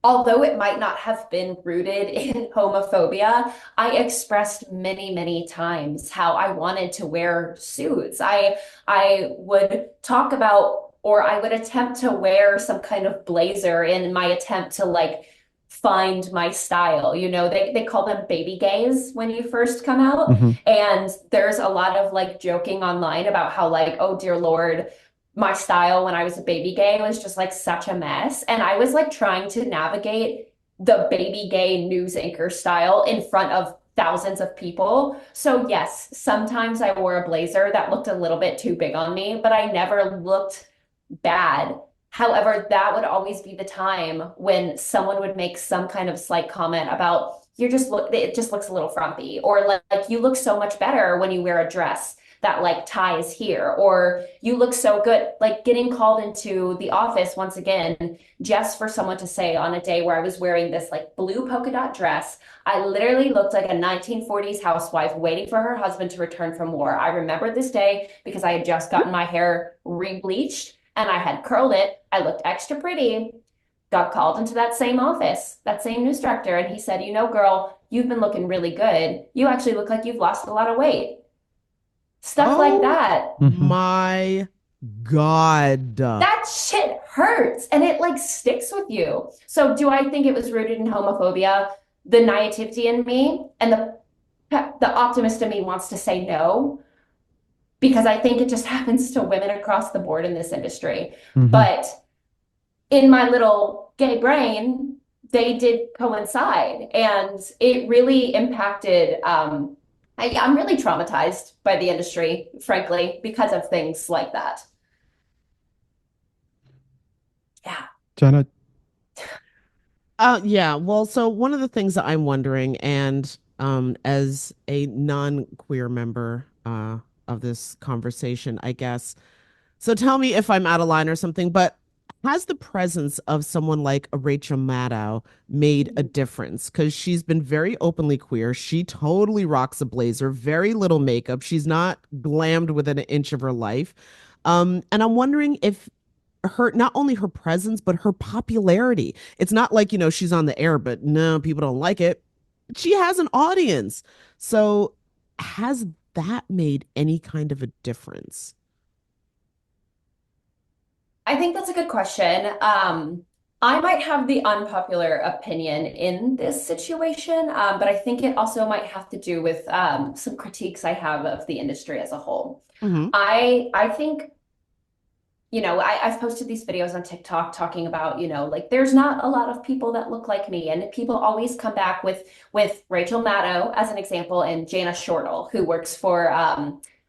although it might not have been rooted in homophobia, I expressed many, many times how I wanted to wear suits. I would talk about, or I would attempt to wear some kind of blazer in my attempt to, like, find my style. They call them baby gays when you first come out. And there's a lot of, like, joking online about how, like, oh dear Lord, my style when I was a baby gay was just like such a mess. And I was like trying to navigate the baby gay news anchor style in front of thousands of people. So yes, sometimes I wore a blazer that looked a little bit too big on me, but I never looked bad. However, that would always be the time when someone would make some kind of slight comment about it just looks a little frumpy, or like you look so much better when you wear a dress that like ties here, or you look so good. Like getting called into the office once again just for someone to say on a day where I was wearing this like blue polka dot dress, I literally looked like a 1940s housewife waiting for her husband to return from war. I remember this day because I had just gotten my hair re-bleached and I had curled it. I looked extra pretty, got called into that same office, that same news director, and he said, you know, girl, you've been looking really good. You actually look like you've lost a lot of weight. Stuff like Oh that. my God. That shit hurts and it like sticks with you. So do I think it was rooted in homophobia? The naivety in me and the optimist in me wants to say no, because I think it just happens to women across the board in this industry. But in my little gay brain, they did coincide, and it really impacted. I'm really traumatized by the industry, frankly, because of things like that. Yeah. Jenna. Yeah. Well, so one of the things that I'm wondering, and as a non-queer member of this conversation, I guess. So tell me if I'm out of line or something, but has the presence of someone like a Rachel Maddow made a difference? Because she's been very openly queer. She totally rocks a blazer, very little makeup. She's not glammed within an inch of her life. And I'm wondering if her, not only her presence, but her popularity. It's not like, she's on the air, but no, people don't like it. She has an audience. So has that made any kind of a difference? I think that's a good question. I might have the unpopular opinion in this situation, but I think it also might have to do with some critiques I have of the industry as a whole. Mm-hmm. I think, I've posted these videos on TikTok talking about, like there's not a lot of people that look like me, and people always come back with Rachel Maddow as an example, and Jana Shortle, who works for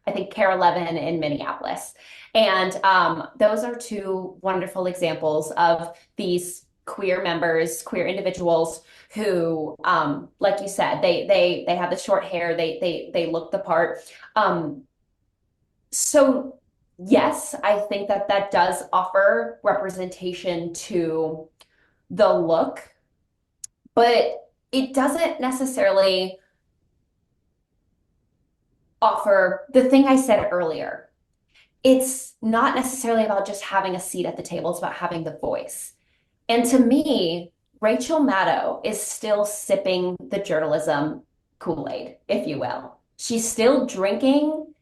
I think Care 11 in Minneapolis. And those are two wonderful examples of these queer members, queer individuals who, like you said, they have the short hair, they look the part. So yes, I think that does offer representation to the look, but it doesn't necessarily offer the thing I said earlier. It's not necessarily about just having a seat at the table, it's about having the voice. And to me, Rachel Maddow is still sipping the journalism Kool-Aid, if you will. She's still drinking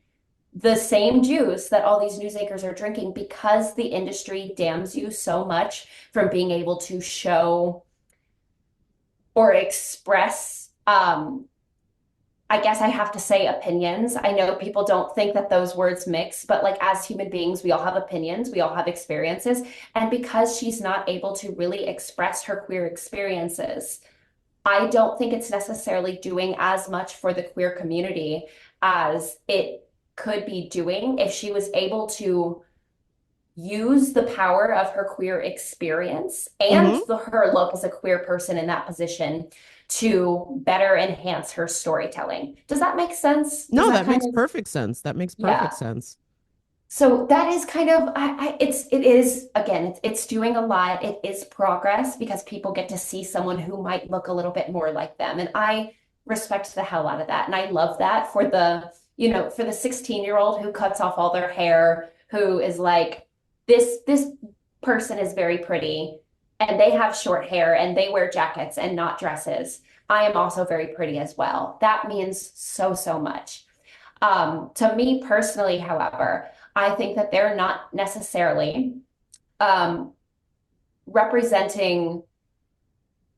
the same juice that all these news anchors are drinking, because the industry damns you so much from being able to show or express I guess I have to say opinions. I know people don't think that those words mix, but like as human beings, we all have opinions, we all have experiences. And because she's not able to really express her queer experiences, I don't think it's necessarily doing as much for the queer community as it could be doing if she was able to use the power of her queer experience and her look as a queer person in that position to better enhance her storytelling. Does that make sense? No, that makes perfect sense. That makes perfect sense. So that is kind of, it is, again, it's doing a lot. It is progress because people get to see someone who might look a little bit more like them. And I respect the hell out of that. And I love that for the 16-year-old who cuts off all their hair, who is like, this person is very pretty, and they have short hair and they wear jackets and not dresses. I am also very pretty as well. That means so, so much. To me personally, however, I think that they're not necessarily representing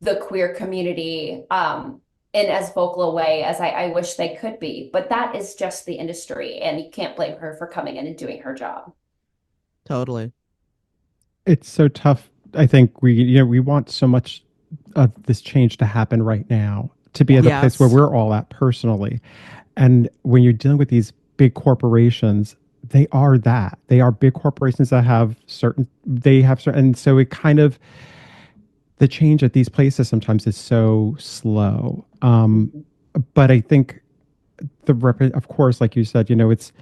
the queer community in as vocal a way as I wish they could be. But that is just the industry, and you can't blame her for coming in and doing her job. Totally. It's so tough. I think we want so much of this change to happen right now, to be at the place where we're all at personally. And when you're dealing with these big corporations, they are big corporations that have certain, and so it kind of, the change at these places sometimes is so slow. But I think of course, like you said, it's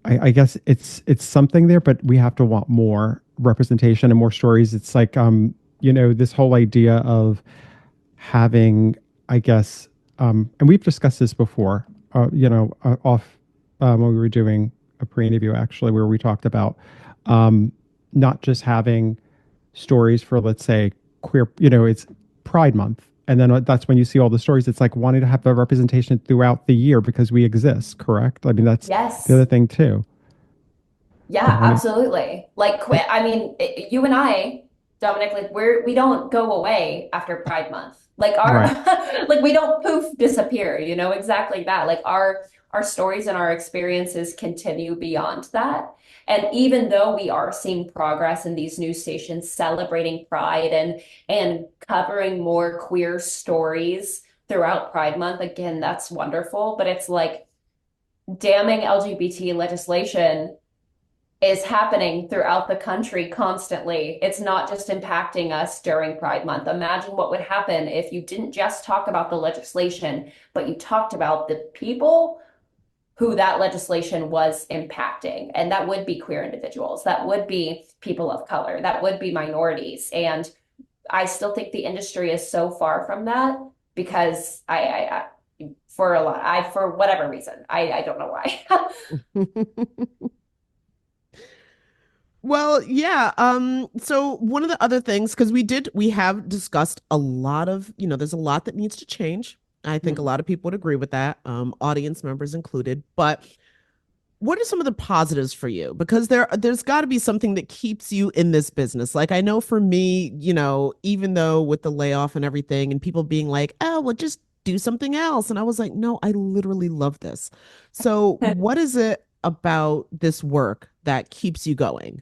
I guess it's something there, but we have to want more representation and more stories. It's like this whole idea of having, I guess, and we've discussed this before, off when we were doing a pre-interview actually, where we talked about not just having stories for, let's say, queer, it's Pride Month. And then that's when you see all the stories. It's like wanting to have a representation throughout the year because we exist, correct? I mean, that's the Yes. other thing too. Yeah, absolutely. Like, I mean, you and I, Dominic, like we don't go away after Pride Month. Like our, Right. like we don't poof disappear, exactly that. Like our stories and our experiences continue beyond that. And even though we are seeing progress in these news stations celebrating Pride and covering more queer stories throughout Pride Month, again, that's wonderful. But it's like damning LGBT legislation is happening throughout the country constantly. It's not just impacting us during Pride Month. Imagine what would happen if you didn't just talk about the legislation, but you talked about the people who that legislation was impacting. And that would be queer individuals, that would be people of color, that would be minorities. And I still think the industry is so far from that because for whatever reason, I don't know why. Well, yeah. So one of the other things, because we have discussed a lot of, there's a lot that needs to change. I think a lot of people would agree with that, audience members included. But what are some of the positives for you? Because there's got to be something that keeps you in this business. Like I know for me, even though with the layoff and everything, and people being like, "Oh, well, just do something else," and I was like, "No, I literally love this." So, what is it about this work that keeps you going?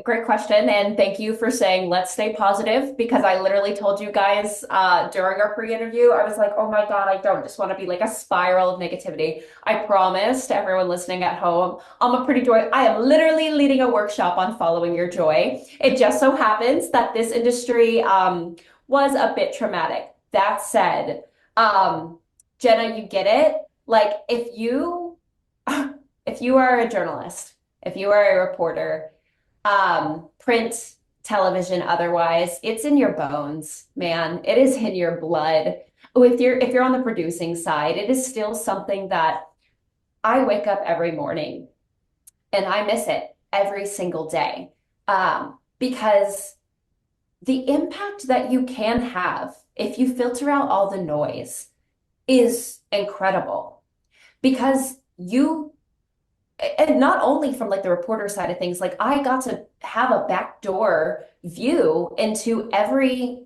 Great question. And thank you for saying let's stay positive because I literally told you guys during our pre-interview, I was like, oh my God, I don't just want to be like a spiral of negativity. I promise to everyone listening at home, I'm a pretty joy. I am literally leading a workshop on following your joy. It just so happens that this industry was a bit traumatic. That said, Jenna, you get it. Like if you if you are a journalist, if you are a reporter, print, television, otherwise, it's in your bones, man. It is in your blood. If you're on the producing side, it is still something that I wake up every morning and I miss it every single day. Because the impact that you can have if you filter out all the noise is incredible because you and not only from like the reporter side of things, like I got to have a backdoor view into every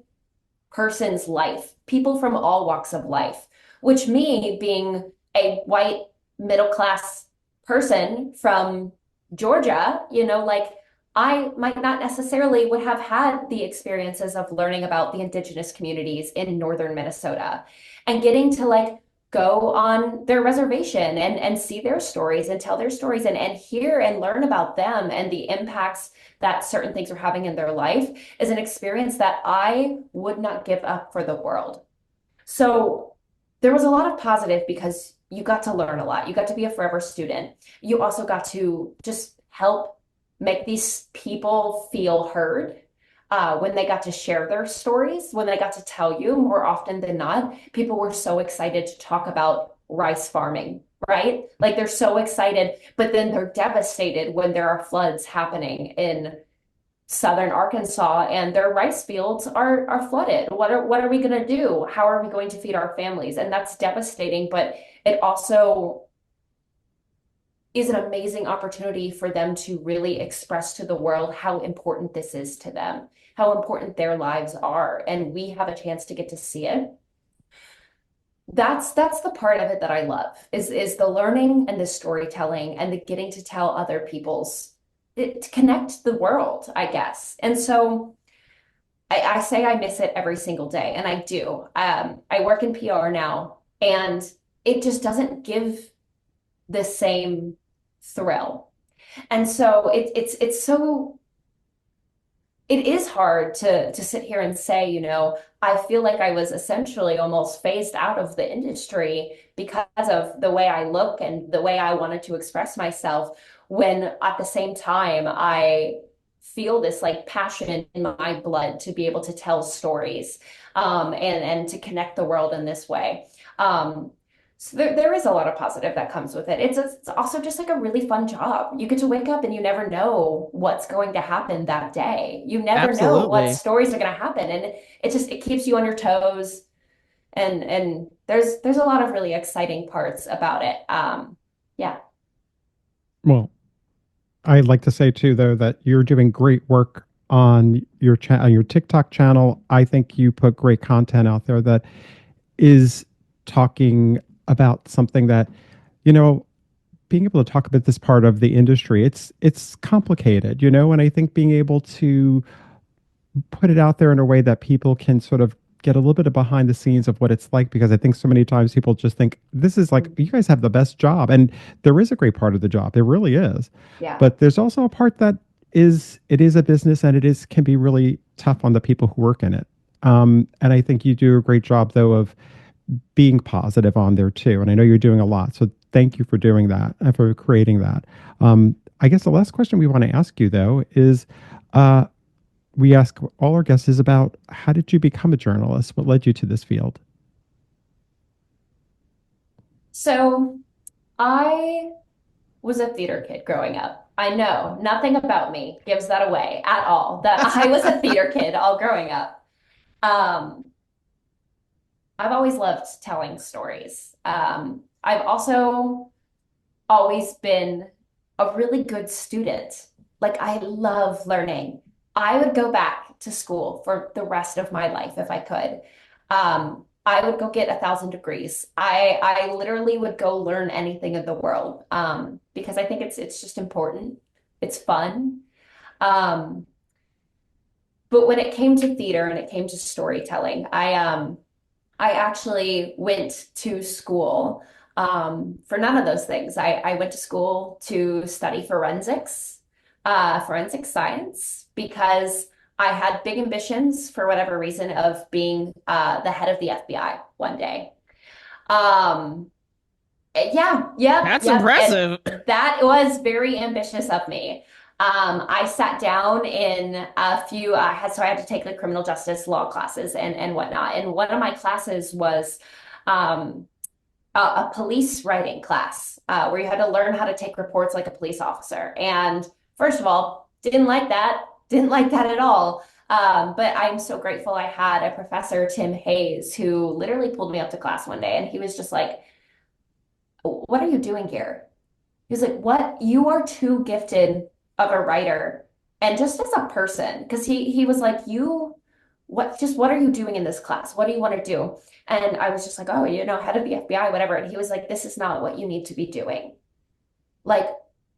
person's life, people from all walks of life, which me being a white middle class person from Georgia, like I might not necessarily would have had the experiences of learning about the indigenous communities in northern Minnesota and getting to like go on their reservation and see their stories and tell their stories and hear and learn about them and the impacts that certain things are having in their life is an experience that I would not give up for the world. So there was a lot of positive because you got to learn a lot. You got to be a forever student. You also got to just help make these people feel heard when they got to share their stories, when they got to tell you more often than not, people were so excited to talk about rice farming, right? Like they're so excited, but then they're devastated when there are floods happening in southern Arkansas and their rice fields are flooded. What are we going to do? How are we going to feed our families? And that's devastating, but it also is an amazing opportunity for them to really express to the world how important this is to them, how important their lives are, and we have a chance to get to see it. That's the part of it that I love is the learning and the storytelling and the getting to tell other people's to connect the world, I guess. And so I say I miss it every single day, and I do. I work in PR now, and it just doesn't give the same thrill. And so it's so it is hard to sit here and say, you know, I feel like I was essentially almost phased out of the industry because of the way I look and the way I wanted to express myself, when at the same time I feel this like passion in my blood to be able to tell stories, and to connect the world in this way. So there is a lot of positive that comes with it. It's also just like a really fun job. You get to wake up and you never know what's going to happen that day. You never know what Absolutely. stories are going to happen, and it keeps you on your toes. And there's a lot of really exciting parts about it. Yeah. Well, I'd like to say too, though, that you're doing great work on your TikTok channel. I think you put great content out there that is talking about something that, you know, being able to talk about this part of the industry, it's complicated, and I think being able to put it out there in a way that people can sort of get a little bit of behind the scenes of what it's like, because I think so many times people just think this is like, you guys have the best job, and there is a great part of the job, there really is, Yeah. but there's also a part that it is a business, and can be really tough on the people who work in it. And I think you do a great job, though, of being positive on there too. And I know you're doing a lot. So thank you for doing that and for creating that. I guess the last question we want to ask you, though, is uh, we ask all our guests is about, how did you become a journalist? What led you to this field? So I was a theater kid growing up. I know nothing about me gives that away at all, that I was a theater kid all growing up. Um, I've always loved telling stories. I've also always been a really good student. Like, I love learning. I would go back to school for the rest of my life if I could. I would go get 1,000 degrees. I literally would go learn anything in the world, because I think it's just important. It's fun. Um, but when it came to theater and it came to storytelling, I actually went to school, for none of those things. I went to school to study forensics, forensic science, because I had big ambitions for whatever reason of being the head of the FBI one day. Um, yeah, yep, That's yep. And impressive. that was very ambitious of me. I sat down in a few, so I had to take the criminal justice law classes and whatnot. And one of my classes was um, a police writing class, where you had to learn how to take reports like a police officer. And first of all, didn't like that at all. But I'm so grateful I had a professor, Tim Hayes, who literally pulled me up to class one day and he was just like, "What are you doing here?" He's like, "What? You are too gifted of a writer and just as a person." Because he was like, what are you doing in this class? What do you want to do?" And I was just like, "Oh, head of the FBI, whatever." And he was like, "This is not what you need to be doing. Like,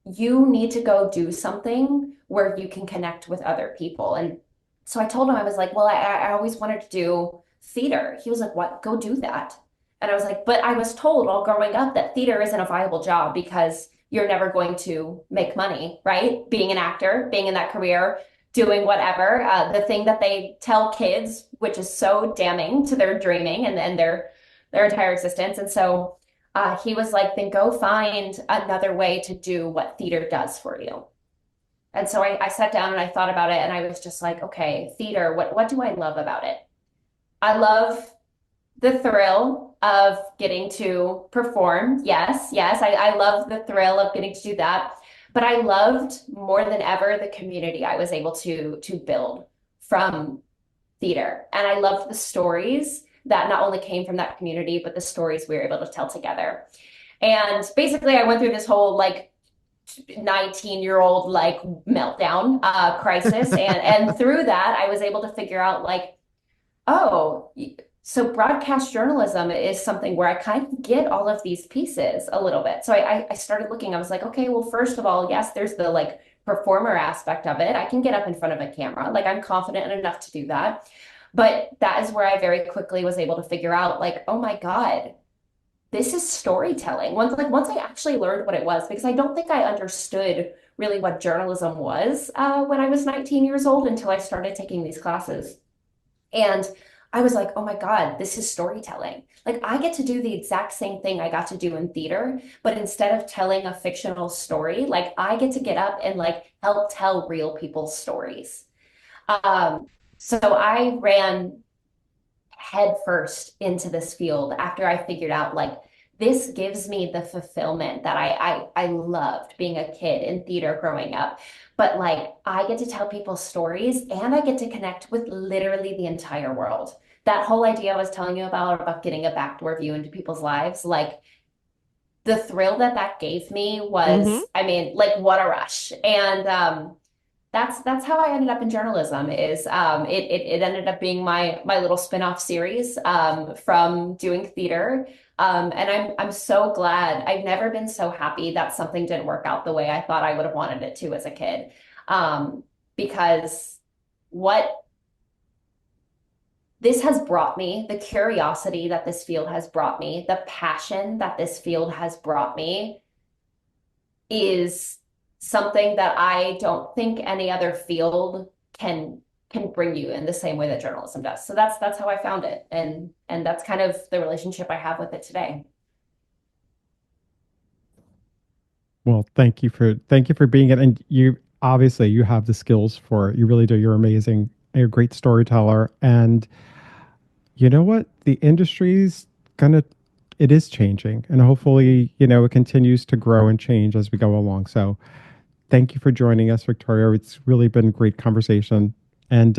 you need to go do something where you can connect with other people." And so I told him, I was like, "Well, I always wanted to do theater." He was like, "What? Go do that." And I was like, "But I was told all growing up that theater isn't a viable job because you're never going to make money, right? Being an actor, being in that career, doing whatever, the thing that they tell kids, which is so damning to their dreaming and their entire existence." And so he was like, "Then go find another way to do what theater does for you." And so I sat down and I thought about it and I was just like, okay, theater, what do I love about it? I love the thrill of getting to perform. Yes, yes, I love the thrill of getting to do that. But I loved more than ever the community I was able to build from theater. And I loved the stories that not only came from that community, but the stories we were able to tell together. And basically, I went through this whole like 19-year-old like meltdown crisis. And through that, I was able to figure out like, oh, so broadcast journalism is something where I kind of get all of these pieces a little bit. So I started looking, I was like, okay, well, first of all, yes, there's the like performer aspect of it. I can get up in front of a camera. Like, I'm confident enough to do that. But that is where I very quickly was able to figure out like, oh my God, this is storytelling. Once I actually learned what it was, because I don't think I understood really what journalism was when I was 19 years old until I started taking these classes. And I was like, oh my God, this is storytelling. Like I get to do the exact same thing I got to do in theater, but instead of telling a fictional story, like I get to get up and like help tell real people's stories. So I ran headfirst into this field after I figured out like this gives me the fulfillment that I loved being a kid in theater growing up. But like I get to tell people stories and I get to connect with literally the entire world. That whole idea I was telling you about getting a backdoor view into people's lives, like the thrill that that gave me was, I mean, like what a rush. And that's how I ended up in journalism is it ended up being my little spin-off series from doing theater. And I'm so glad. I've never been so happy that something didn't work out the way I thought I would have wanted it to as a kid. Because what this has brought me, the curiosity that this field has brought me, the passion that this field has brought me is something that I don't think any other field can bring you in the same way that journalism does. So that's how I found it. And that's kind of the relationship I have with it today. Well, thank you for being it. And you obviously you have the skills for it. You really do. You're amazing. You're a great storyteller. And you know what? The industry's it is changing. And hopefully, it continues to grow and change as we go along. So thank you for joining us, Viktoria. It's really been a great conversation. And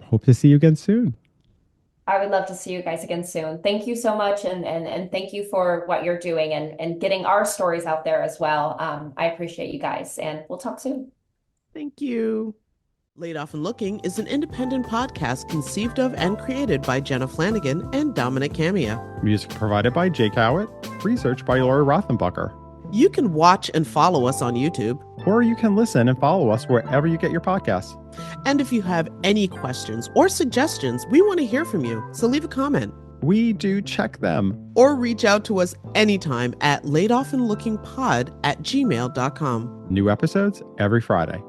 hope to see you again soon. I would love to see you guys again soon. Thank you so much. And thank you for what you're doing and getting our stories out there as well. I appreciate you guys and we'll talk soon. Thank you. Laid Off and Looking is an independent podcast conceived of and created by Jenna Flanagan and Dominic Camia. Music provided by Jake Howitt. Research by Laura Rothenbucker. You can watch and follow us on YouTube. Or you can listen and follow us wherever you get your podcasts. And if you have any questions or suggestions, we want to hear from you. So leave a comment. We do check them. Or reach out to us anytime at laidofandlookingpod@gmail.com. New episodes every Friday.